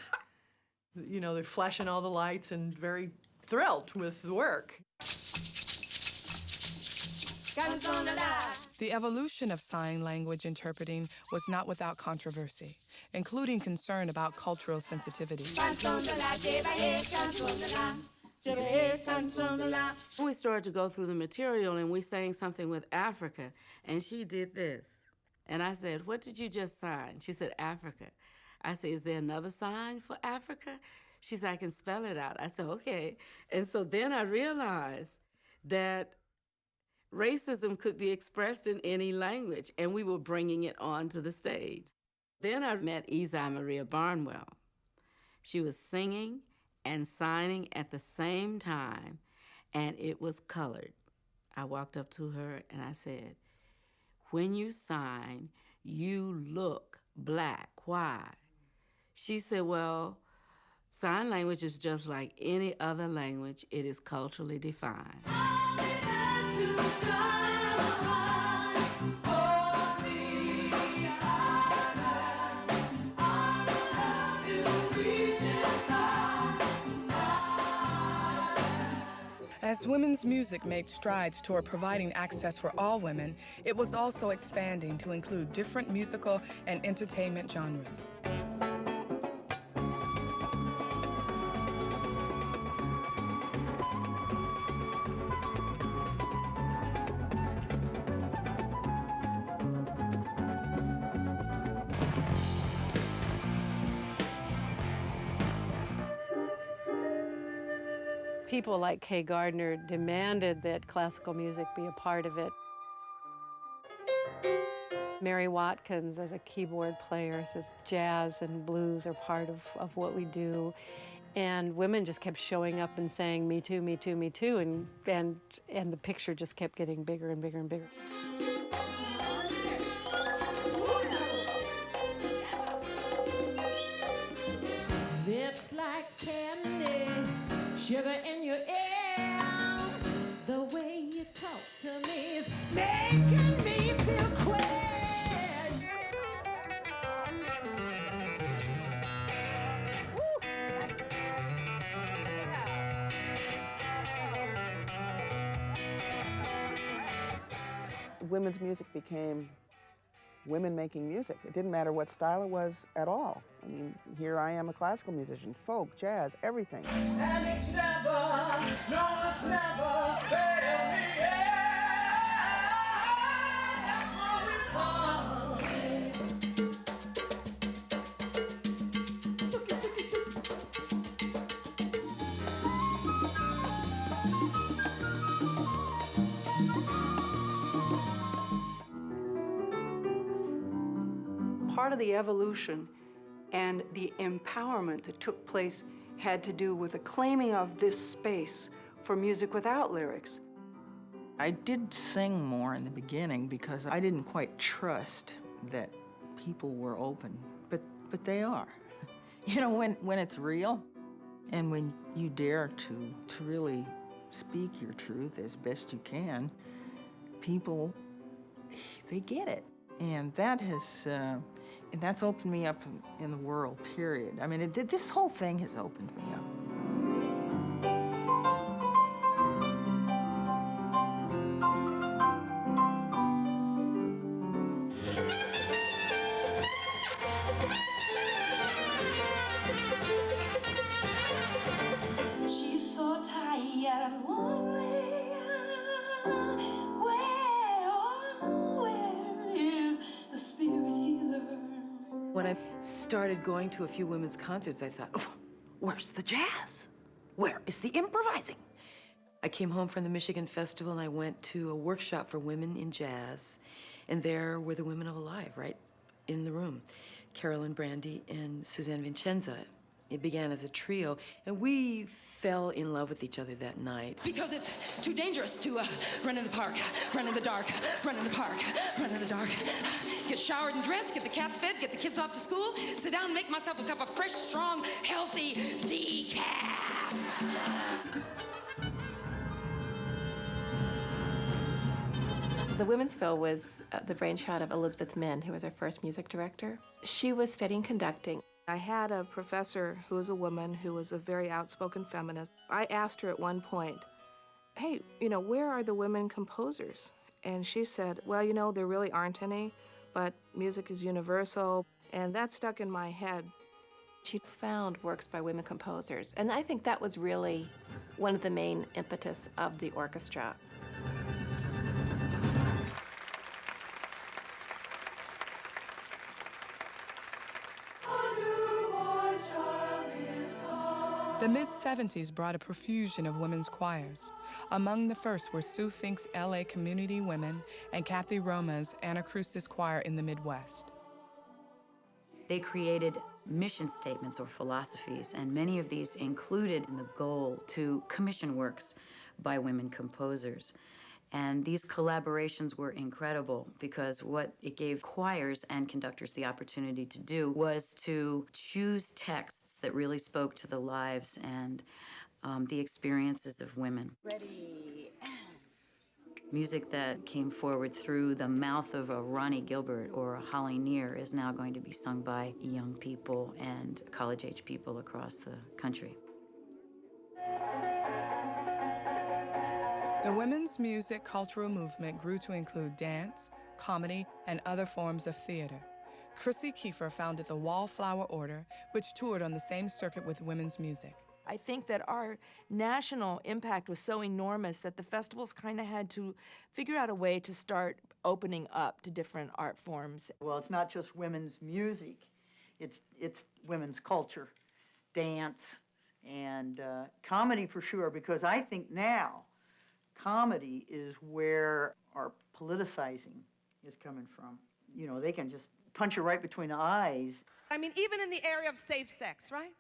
You know, they're flashing all the lights and very thrilled with the work. The evolution of sign language interpreting was not without controversy, including concern about cultural sensitivity. We started to go through the material and we sang something with Africa, and she did this. And I said, what did you just sign? She said, Africa. I said, is there another sign for Africa? She said, I can spell it out. I said, okay. And so then I realized that racism could be expressed in any language, and we were bringing it onto the stage. Then I met Isai Maria Barnwell. She was singing and signing at the same time, and it was colored. I walked up to her and I said, when you sign, you look black. Why? She said, well, sign language is just like any other language. It is culturally defined. As women's music made strides toward providing access for all women, it was also expanding to include different musical and entertainment genres. People like Kay Gardner demanded that classical music be a part of it. Mary Watkins, as a keyboard player, says jazz and blues are part of what we do. And women just kept showing up and saying, me too, me too, me too, and the picture just kept getting bigger and bigger and bigger. Lips like candy, sugar in your ear. The way you talk to me is making me feel queer. Women's music became women making music. It didn't matter what style it was at all. I mean, here I am, a classical musician, folk, jazz, everything. And it's never, no, it's never failed me yet. That's what we call it. Suki, suki, suki. Part of the evolution and the empowerment that took place had to do with the claiming of this space for music without lyrics. I did sing more in the beginning because I didn't quite trust that people were open, but they are. You know, when it's real and when you dare to really speak your truth as best you can, people, they get it. And that has, and that's opened me up in the world, period. I mean, this whole thing has opened me up. She's so tired and lonely. Where is the spirit healer? When I started going to a few women's concerts, I thought, oh, where's the jazz? Where is the improvising? I came home from the Michigan Festival and I went to a workshop for women in jazz. And there were the women of Alive, right in the room, Carolyn Brandy and Suzanne Vincenza. It began as a trio, and we fell in love with each other that night. Because it's too dangerous to run in the park, run in the dark, run in the park, run in the dark. Get showered and dressed, get the cats fed, get the kids off to school, sit down and make myself a cup of fresh, strong, healthy decaf. The Women's Phil was the brainchild of Elizabeth Min, who was our first music director. She was studying conducting. I had a professor who was a woman who was a very outspoken feminist. I asked her at one point, hey, where are the women composers? And she said, well, there really aren't any, but music is universal. And that stuck in my head. She found works by women composers. And I think that was really one of the main impetus of the orchestra. The mid-70s brought a profusion of women's choirs. Among the first were Sue Fink's LA Community Women and Kathy Roma's Anacrusis Choir in the Midwest. They created mission statements or philosophies, and many of these included the goal to commission works by women composers. And these collaborations were incredible because what it gave choirs and conductors the opportunity to do was to choose texts that really spoke to the lives and the experiences of women. Ready. Music that came forward through the mouth of a Ronnie Gilbert or a Holly Near is now going to be sung by young people and college-age people across the country. The women's music cultural movement grew to include dance, comedy, and other forms of theater. Chrissy Kiefer founded the Wallflower Order, which toured on the same circuit with women's music. I think that our national impact was so enormous that the festivals kind of had to figure out a way to start opening up to different art forms. Well, it's not just women's music, it's women's culture, dance, and comedy for sure, because I think now comedy is where our politicizing is coming from. They can just punch you right between the eyes. I mean, even in the area of safe sex, right?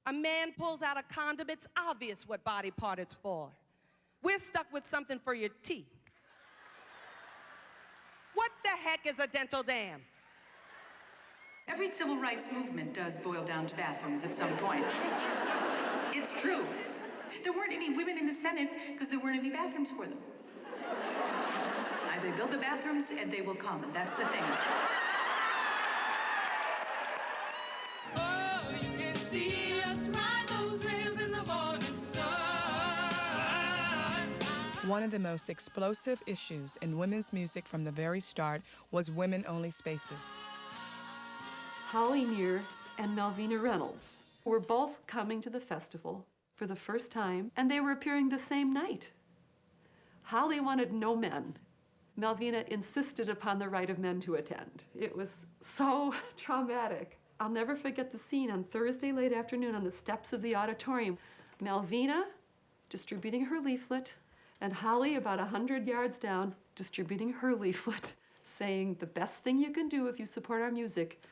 A man pulls out a condom, it's obvious what body part it's for. We're stuck with something for your teeth. What the heck is a dental dam? Every civil rights movement does boil down to bathrooms at some point. It's true. There weren't any women in the Senate because there weren't any bathrooms for them. Now they build the bathrooms and they will come. That's the thing. Oh, you can see us ride those rails in the morning sun. One of the most explosive issues in women's music from the very start was women-only spaces. Holly Near and Malvina Reynolds were both coming to the festival for the first time, and they were appearing the same night. Holly wanted no men. Malvina insisted upon the right of men to attend. It was so traumatic. I'll never forget the scene on Thursday late afternoon on the steps of the auditorium. Malvina distributing her leaflet, and Holly about 100 yards down distributing her leaflet, saying the best thing you can do if you support our music,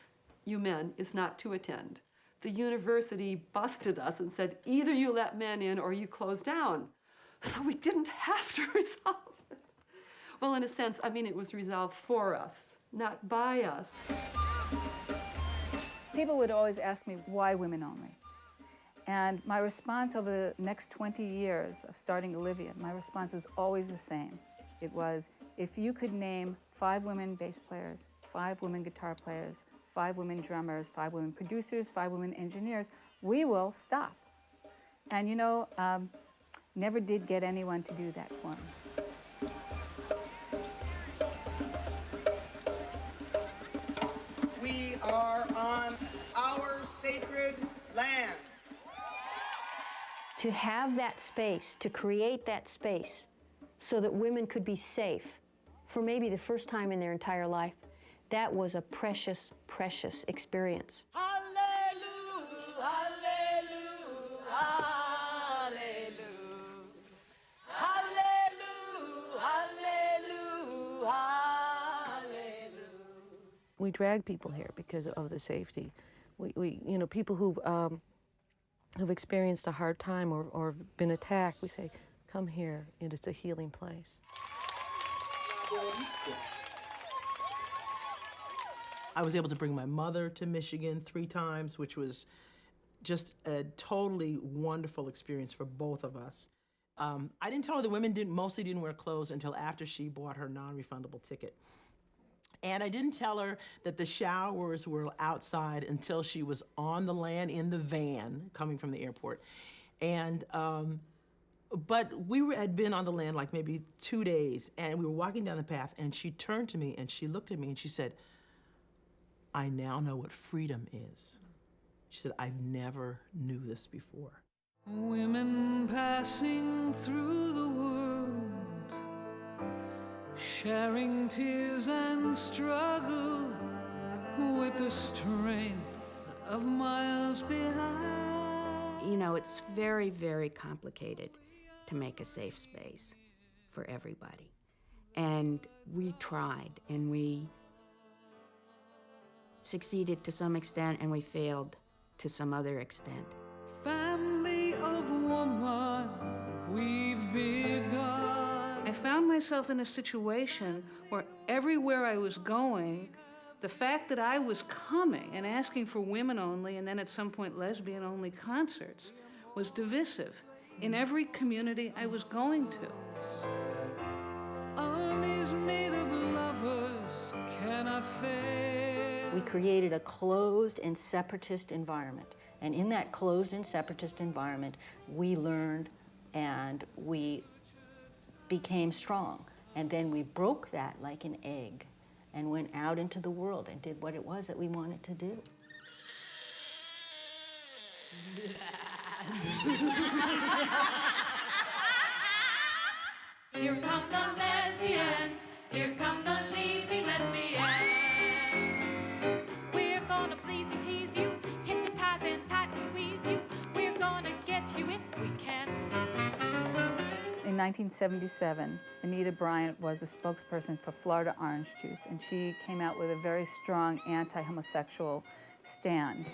you men, is not to attend. The university busted us and said, either you let men in or you close down. So we didn't have to resolve it. Well, in a sense, it was resolved for us, not by us. People would always ask me, why women only? And my response over the next 20 years of starting Olivia, my response was always the same. It was, if you could name 5 women bass players, 5 women guitar players, 5 women drummers, 5 women producers, 5 women engineers, we will stop. And never did get anyone to do that for me. We are on our sacred land. To have that space, to create that space so that women could be safe for maybe the first time in their entire life, that was a precious, precious experience. Hallelujah, hallelujah, hallelujah, hallelujah, hallelujah. We drag people here because of the safety. You know, people who've experienced a hard time or been attacked, we say, come here, and it's a healing place. I was able to bring my mother to Michigan 3 times, which was just a totally wonderful experience for both of us. I didn't tell her the women mostly didn't wear clothes until after she bought her non-refundable ticket. And I didn't tell her that the showers were outside until she was on the land in the van coming from the airport. And, but we had been on the land like maybe 2 days, and we were walking down the path, and she turned to me and she looked at me and she said, I now know what freedom is. She said, I never knew this before. Women passing through the world, sharing tears and struggle with the strength of miles behind. You know, it's very, very complicated to make a safe space for everybody. And we tried, and we succeeded to some extent, and we failed to some other extent. Family of woman, we've begun. I found myself in a situation where everywhere I was going, the fact that I was coming and asking for women only, and then at some point lesbian only concerts, was divisive in every community I was going to. Armies made of lovers cannot fail. We created a closed and separatist environment. And in that closed and separatist environment, we learned and we became strong. And then we broke that like an egg and went out into the world and did what it was that we wanted to do. Here come the lesbians, here come the leaping lesbians. We're gonna please you, tease you, hypnotize and tightly squeeze you. We're gonna get you if we can. In 1977, Anita Bryant was the spokesperson for Florida Orange Juice, and she came out with a very strong anti-homosexual stand.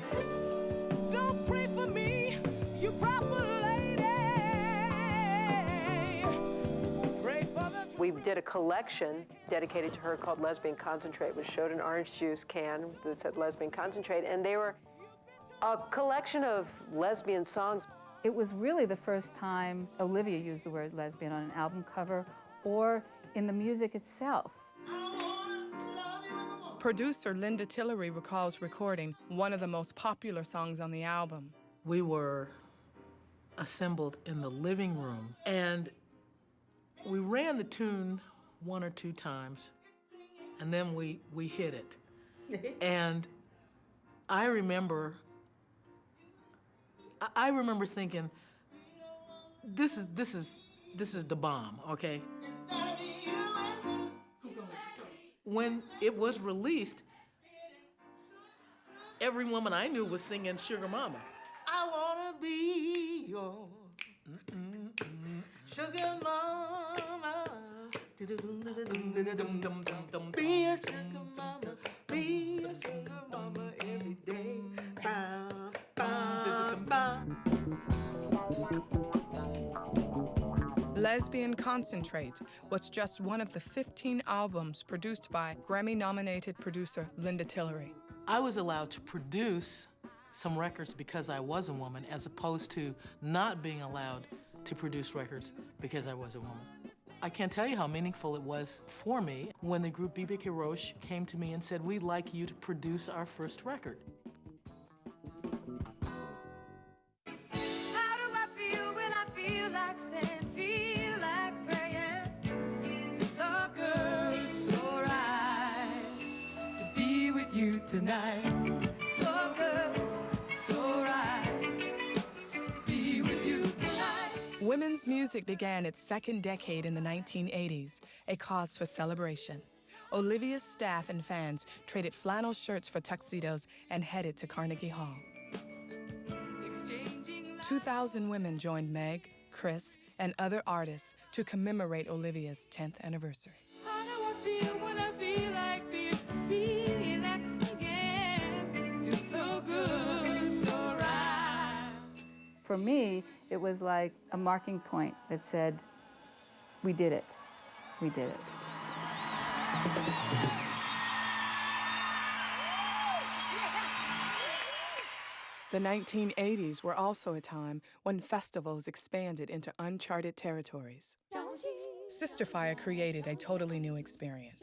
Don't pray for me, you proper lady. Pray for the... We did a collection dedicated to her called Lesbian Concentrate, which showed an orange juice can that said Lesbian Concentrate, and they were a collection of lesbian songs. It was really the first time Olivia used the word lesbian on an album cover or in the music itself. Producer Linda Tillery recalls recording one of the most popular songs on the album. We were assembled in the living room, and we ran the tune 1 or 2 times, and then we hit it. And I remember thinking, this is the bomb, okay? When it was released, every woman I knew was singing Sugar Mama. I wanna be your sugar mama. Be a sugar mama, be a sugar mama every day. Bam, bam, bam. Lesbian Concentrate was just one of the 15 albums produced by Grammy-nominated producer Linda Tillery. I was allowed to produce some records because I was a woman, as opposed to not being allowed to produce records because I was a woman. I can't tell you how meaningful it was for me when the group Bibi Kirosh came to me and said, we'd like you to produce our first record. How do I feel when I feel like sin, feel like praying? It's so good, so right to be with you tonight. So good, so right to be with you tonight. Women's music began its second decade in the 1980s, a cause for celebration. Olivia's staff and fans traded flannel shirts for tuxedos and headed to Carnegie Hall. 2,000 women joined Meg, Chris, and other artists to commemorate Olivia's 10th anniversary. How do I feel when I feel like being, feel like for me, it was like a marking point that said, we did it. We did it. The 1980s were also a time when festivals expanded into uncharted territories. Sister Fire created a totally new experience.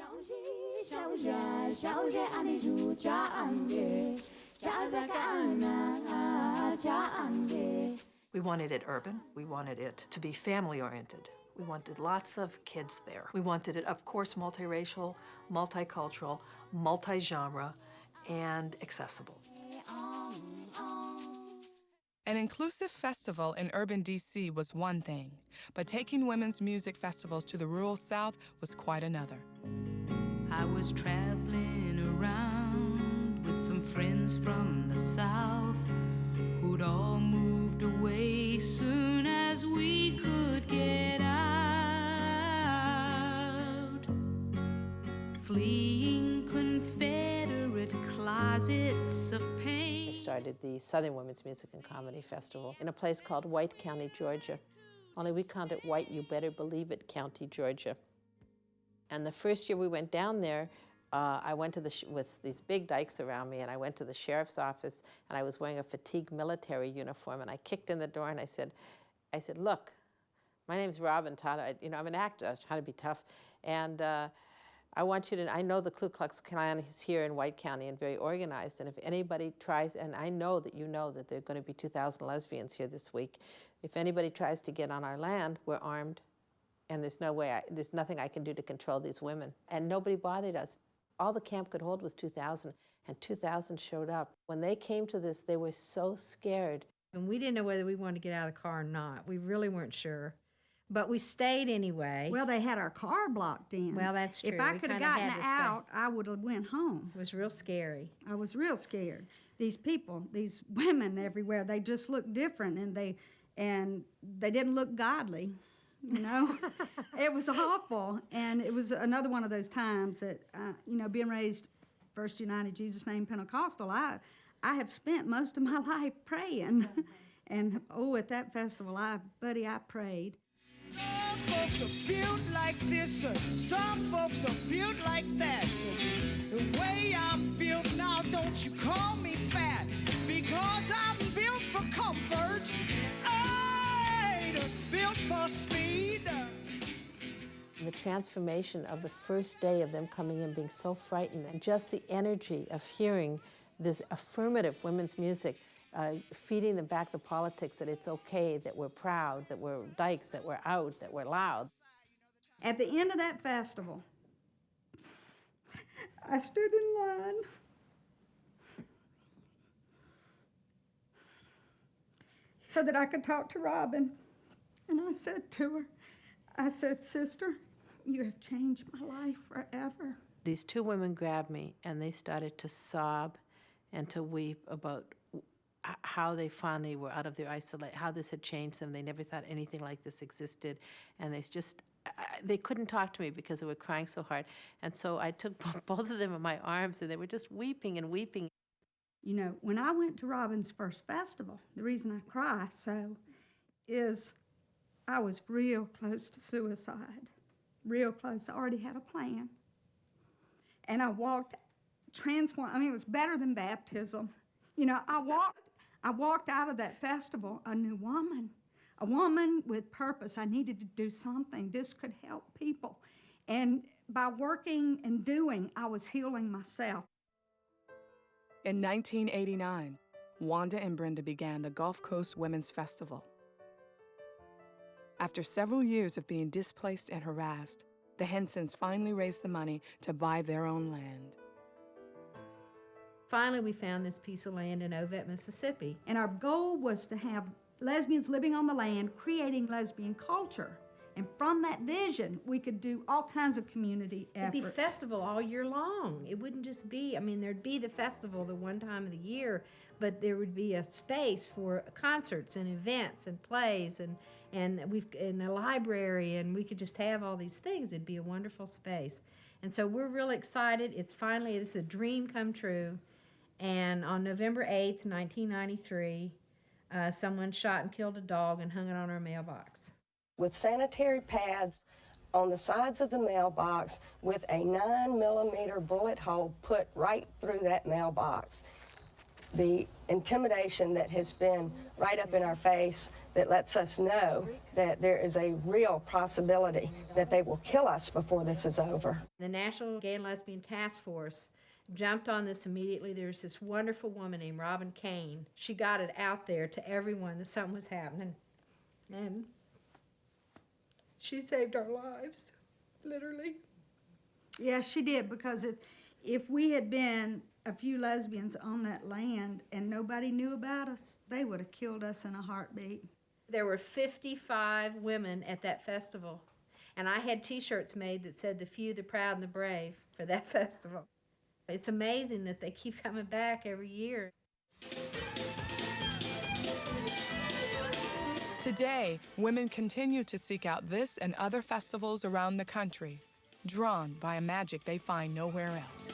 We wanted it urban. We wanted it to be family-oriented. We wanted lots of kids there. We wanted it, of course, multiracial, multicultural, multi-genre, and accessible. An inclusive festival in urban D.C. was one thing, but taking women's music festivals to the rural South was quite another. I was traveling around with some friends from the South who'd all moved away soon as we could get out, fleeing Confederate closets of pain. I started the Southern Women's Music and Comedy Festival in a place called White County, Georgia. Only we called it White, you better believe it, County, Georgia. And the first year we went down there, I went to with these big dykes around me, and I went to the sheriff's office, and I was wearing a fatigue military uniform, and I kicked in the door, and I said, look, my name's Robin Todd. I'm an actor. I was trying to be tough, and I want you to, I know the Ku Klux Klan is here in White County and very organized, and if anybody tries, and I know that you know that there are going to be 2,000 lesbians here this week, if anybody tries to get on our land, we're armed, and there's no way, there's nothing I can do to control these women. And nobody bothered us. All the camp could hold was 2,000, and 2,000 showed up. When they came to this, they were so scared. And we didn't know whether we wanted to get out of the car or not. We really weren't sure. But we stayed anyway. Well, they had our car blocked in. Well, that's true. If I could have gotten out, I would have went home. It was real scary. I was real scared. These people, these women everywhere, they just looked different, and they didn't look godly, you know. It was awful, and it was another one of those times that, being raised First United Jesus Name Pentecostal, I have spent most of my life praying, and at that festival, I prayed. Some folks are built like this, some folks are built like that. The way I'm built now, don't you call me fat, because I'm built for comfort. I ain't built for speed. The transformation of the first day of them coming in being so frightened, and just the energy of hearing this affirmative women's music, feeding them back the politics that it's okay, that we're proud, that we're dykes, that we're out, that we're loud. At the end of that festival, I stood in line so that I could talk to Robin. And I said to her, sister, you have changed my life forever. These two women grabbed me, and they started to sob and to weep about how they finally were out of their isolation, how this had changed them. They never thought anything like this existed. And they couldn't talk to me because they were crying so hard. And so I took both of them in my arms, and they were just weeping and weeping. You know, when I went to Robin's first festival, the reason I cry so is I was real close to suicide. Real close. I already had a plan. And I walked transformed. I mean, it was better than baptism. You know, I walked out of that festival a new woman, a woman with purpose. I needed to do something. This could help people. And by working and doing, I was healing myself. In 1989, Wanda and Brenda began the Gulf Coast Women's Festival. After several years of being displaced and harassed, the Hensons finally raised the money to buy their own land. Finally, we found this piece of land in Ovett, Mississippi. And our goal was to have lesbians living on the land, creating lesbian culture. And from that vision, we could do all kinds of community efforts. It'd be festival all year long. It wouldn't just be, there'd be the festival the one time of the year, but there would be a space for concerts and events and plays and a library, and we could just have all these things. It'd be a wonderful space. And so we're really excited. This is a dream come true. And on November 8th, 1993, someone shot and killed a dog and hung it on our mailbox. With sanitary pads on the sides of the mailbox with a 9mm bullet hole put right through that mailbox. The intimidation that has been right up in our face that lets us know that there is a real possibility that they will kill us before this is over. The National Gay and Lesbian Task Force jumped on this immediately. There's this wonderful woman named Robin Kane. She got it out there to everyone that something was happening. And she saved our lives, literally. Yeah, she did, because if we had been a few lesbians on that land and nobody knew about us, they would have killed us in a heartbeat. There were 55 women at that festival, and I had T-shirts made that said "The Few, the Proud, and the Brave" for that festival. It's amazing that they keep coming back every year. Today, women continue to seek out this and other festivals around the country, drawn by a magic they find nowhere else.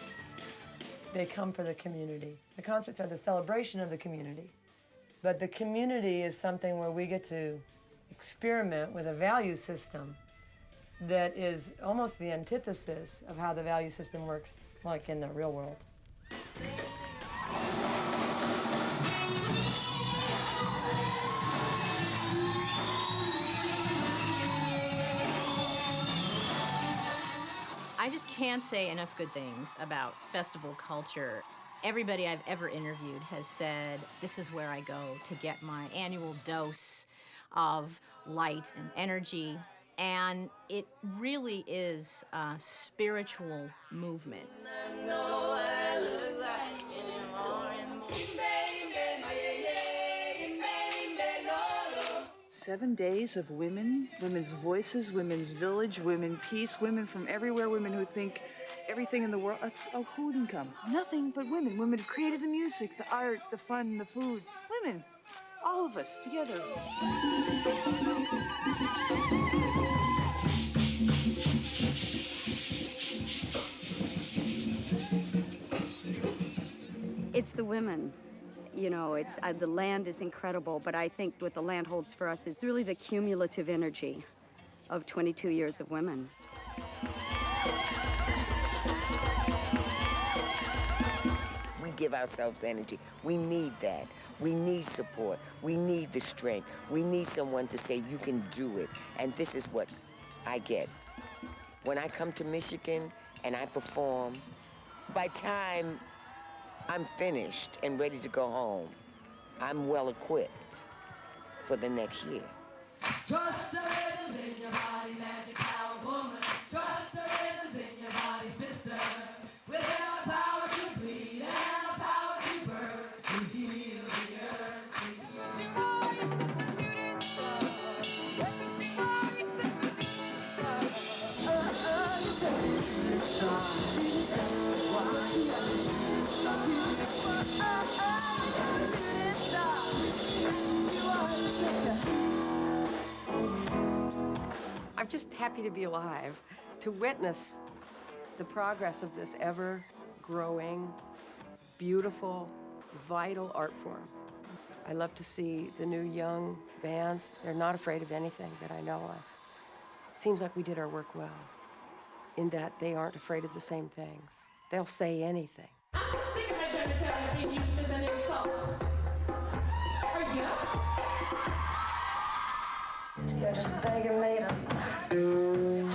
They come for the community. The concerts are the celebration of the community. But the community is something where we get to experiment with a value system that is almost the antithesis of how the value system works, like in the real world. I just can't say enough good things about festival culture. Everybody I've ever interviewed has said, this is where I go to get my annual dose of light and energy. And it really is a spiritual movement. 7 days of women, women's voices, women's village, women peace, women from everywhere, women who think everything in the world. Oh, who wouldn't come? Nothing but women. Women who created the music, the art, the fun, the food. Women. All of us together. It's the women. You know, it's the land is incredible, but I think what the land holds for us is really the cumulative energy of 22 years of women. We give ourselves energy. We need that. We need support. We need the strength. We need someone to say, you can do it. And this is what I get. When I come to Michigan and I perform, by time I'm finished and ready to go home, I'm well equipped for the next year. Trust the rhythms in your body, magic power woman. Trust the rhythms in your body, sister. With the power to bleed and the power to birth, to heal the I'm just happy to be alive, to witness the progress of this ever-growing, beautiful, vital art form. I love to see the new young bands. They're not afraid of anything that I know of. It seems like we did our work well, in that they aren't afraid of the same things. They'll say anything. You're just begging me to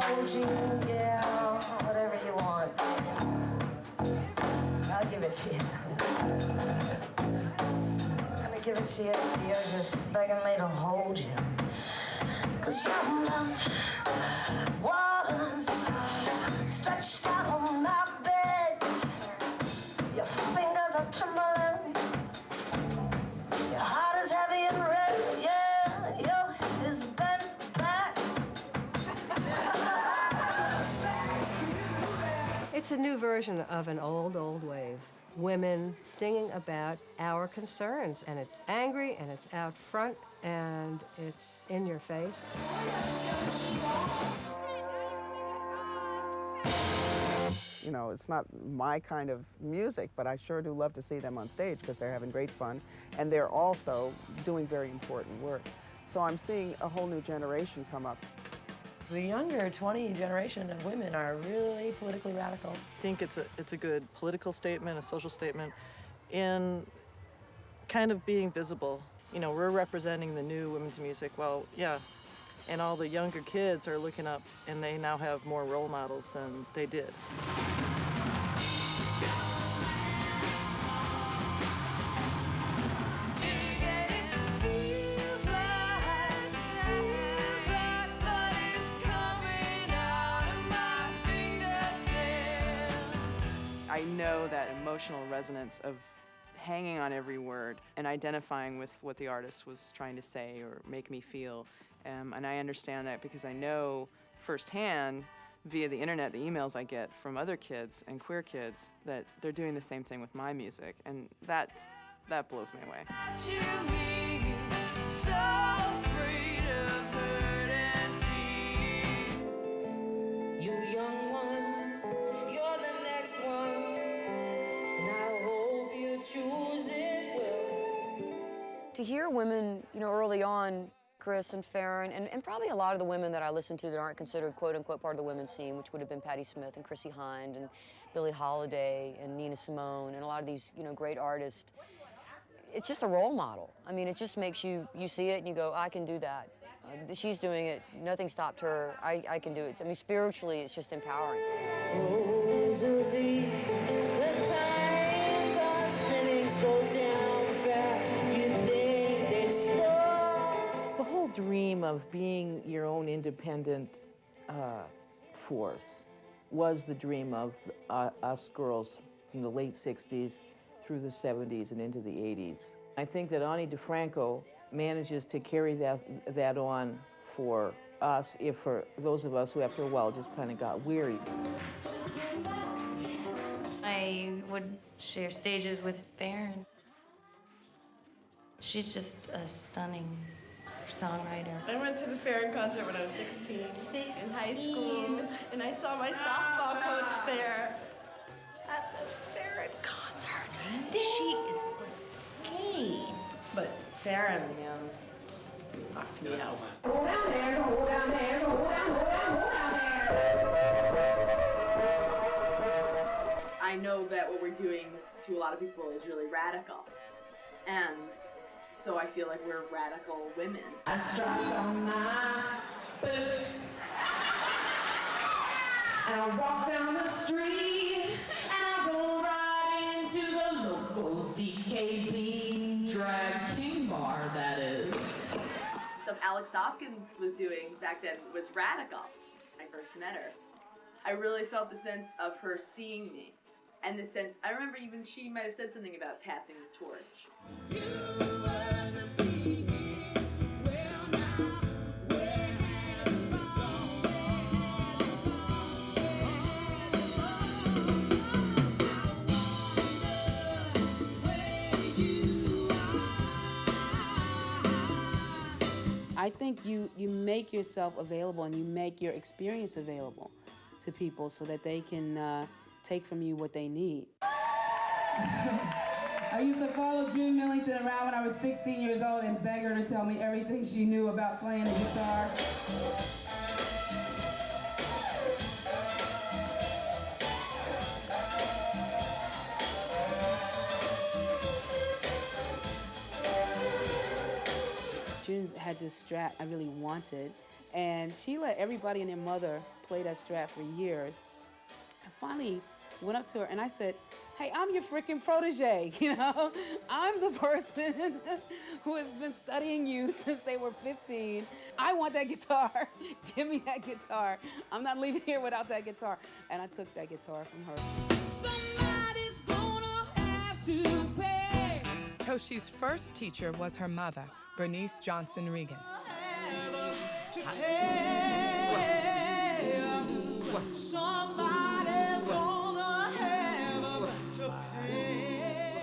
hold you, yeah, whatever you want. I'll give it to you. I'm gonna give it to you, so you're just begging me to hold you. 'Cause your mouth waters stretched out on my bed. Your fingers are trembling. Your heart is heavy and red, yeah. Your head is bent back. It's a new version of an old wave. Women singing about our concerns, and it's angry, and it's out front, and it's in your face. You know, it's not my kind of music, but I sure do love to see them on stage because they're having great fun, and they're also doing very important work. So I'm seeing a whole new generation come up. The younger 20 generation of women are really politically radical. I think it's a good political statement, a social statement, in kind of being visible. You know, we're representing the new women's music. Well, yeah, and all the younger kids are looking up, and they now have more role models than they did. I know that emotional resonance of hanging on every word and identifying with what the artist was trying to say or make me feel. And I understand that because I know firsthand, via the internet, the emails I get from other kids and queer kids, that they're doing the same thing with my music. And that blows me away. You young ones, you're the next one, and I hope you choose it well. To hear women, you know, early on, Chris and Farron, and probably a lot of the women that I listen to that aren't considered quote-unquote part of the women's scene, which would have been Patti Smith and Chrissie Hynde and Billie Holiday and Nina Simone and a lot of these, you know, great artists. It's just a role model. I mean, it just makes you see it and you go, I can do that. She's doing it. Nothing stopped her. I can do it. I mean, spiritually, it's just empowering. Rosalie, the times are spinning so damn fast. You think they'd stop? The whole dream of being your own independent force was the dream of us girls from the late 60s through the 70s and into the 80s. I think that Ani DeFranco manages to carry that on for us, if for those of us who after a while just kind of got weary. I would share stages with Farron. She's just a stunning songwriter. I went to the Farron concert when I was 16 in high school, and I saw my softball coach there at the Farron concert. She was gay. But Farron, man, knocked me out. Go down there, go down there, go down, go down, go down there. I know that what we're doing to a lot of people is really radical. And so I feel like we're radical women. I strapped on my boots and I walk down the street and I go right into the local DKB drag king bar, that is. Stuff Alex Hopkins was doing back then was radical. When I first met her, I really felt the sense of her seeing me. And the sense, I remember even she might have said something about passing the torch. I think you make yourself available and you make your experience available to people so that they can take from you what they need. I used to follow June Millington around when I was 16 years old and beg her to tell me everything she knew about playing the guitar. June had this Strat I really wanted, and she let everybody and their mother play that Strat for years. I finally went up to her and I said, hey, I'm your freaking protege, you know? I'm the person who has been studying you since they were 15. I want that guitar. Give me that guitar. I'm not leaving here without that guitar. And I took that guitar from her. Somebody's gonna have to pay. Toshi's first teacher was her mother, Bernice Johnson Regan. Somebody's gonna have to pay.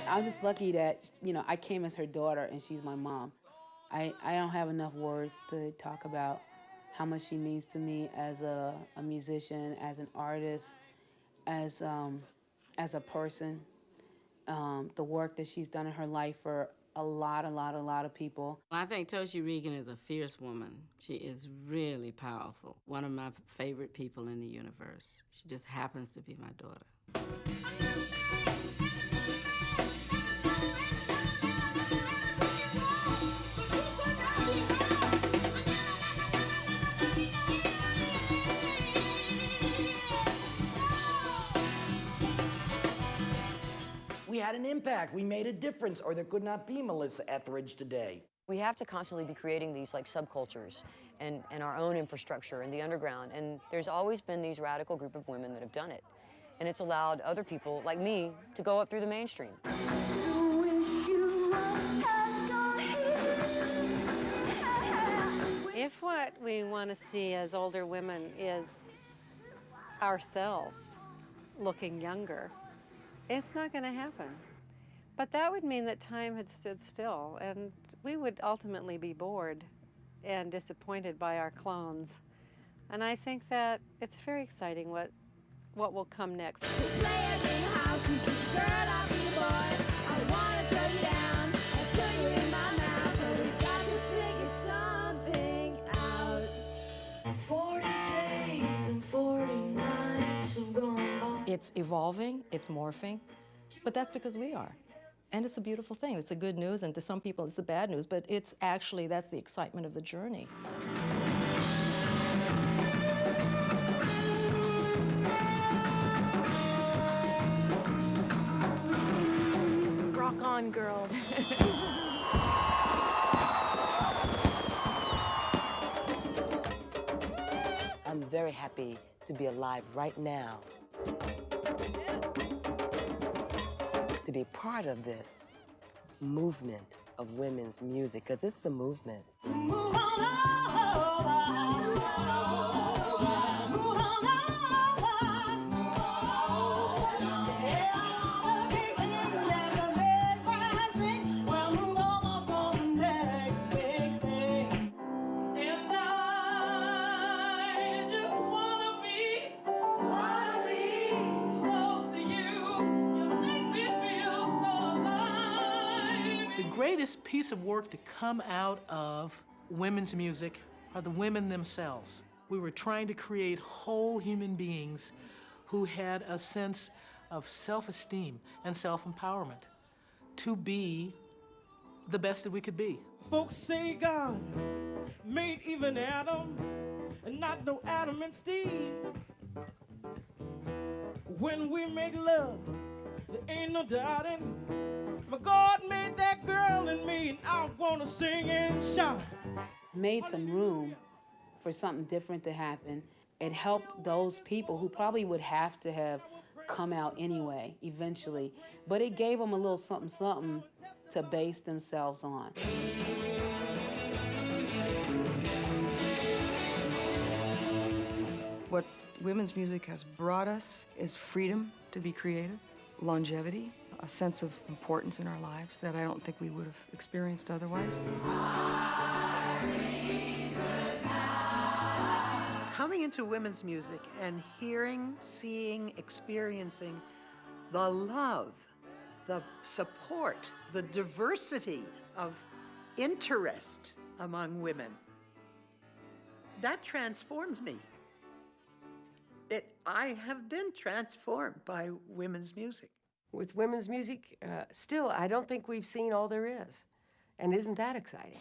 I'm just lucky that, you know, I came as her daughter and she's my mom. I don't have enough words to talk about how much she means to me as a musician, as an artist, as a person, the work that she's done in her life for a lot of people. I think Toshi Regan is a fierce woman. She is really powerful. One of my favorite people in the universe. She just happens to be my daughter. We had an impact, we made a difference, or there could not be Melissa Etheridge today. We have to constantly be creating these like subcultures and our own infrastructure in the underground. And there's always been these radical group of women that have done it. And it's allowed other people like me to go up through the mainstream. If what we want to see as older women is ourselves looking younger, it's not going to happen. But that would mean that time had stood still, and we would ultimately be bored and disappointed by our clones. And I think that it's very exciting what will come next. It's evolving, it's morphing, but that's because we are. And it's a beautiful thing. It's the good news, and to some people it's the bad news, but it's actually, that's the excitement of the journey. Rock on, girls. I'm very happy to be alive right now, to be part of this movement of women's music, because it's a movement. The greatest piece of work to come out of women's music are the women themselves. We were trying to create whole human beings who had a sense of self-esteem and self-empowerment to be the best that we could be. Folks say God made even Adam and not no Adam and Steve. When we make love, there ain't no doubting. But God made that girl in me, and I wanna sing and shout. Made some room for something different to happen. It helped those people who probably would have to have come out anyway, eventually. But it gave them a little something to base themselves on. What women's music has brought us is freedom to be creative, longevity, a sense of importance in our lives that I don't think we would have experienced otherwise. Coming into women's music and hearing, seeing, experiencing the love, the support, the diversity of interest among women, that transformed me. I have been transformed by women's music. With women's music, still, I don't think we've seen all there is. And isn't that exciting?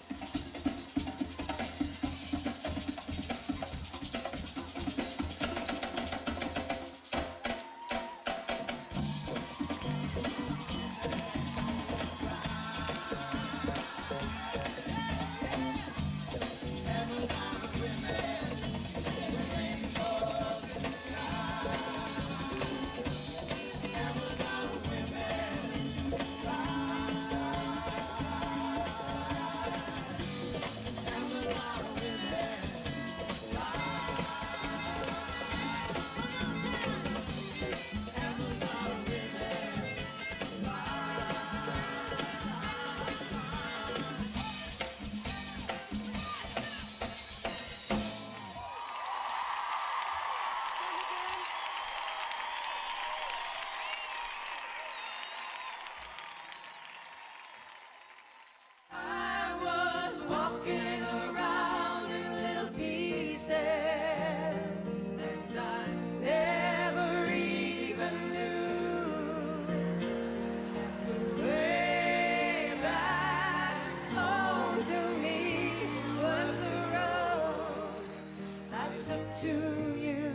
to you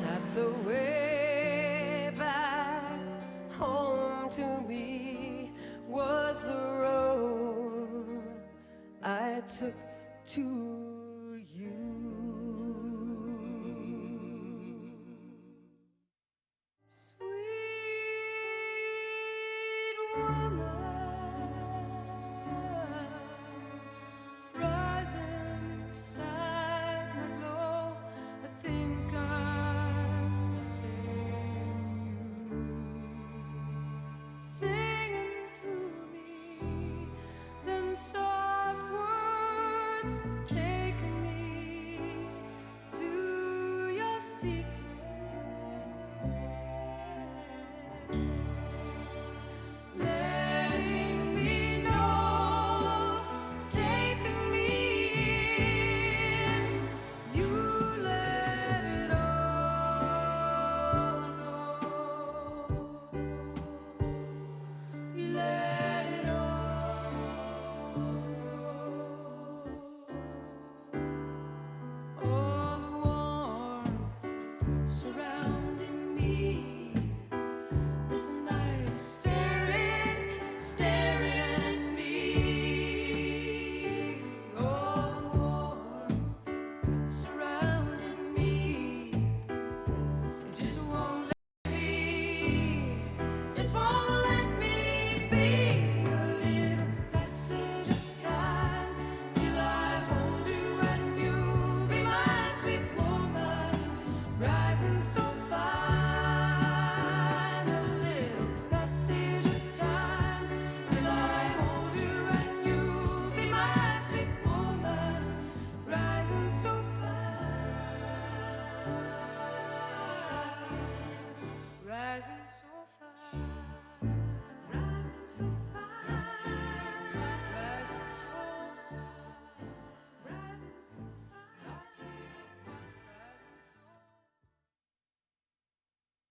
that the way back home to me was the road I took to you. Sweet woman, rising inside my glow, I think I'm missing you. Singing to me them soft words, taking me to your secret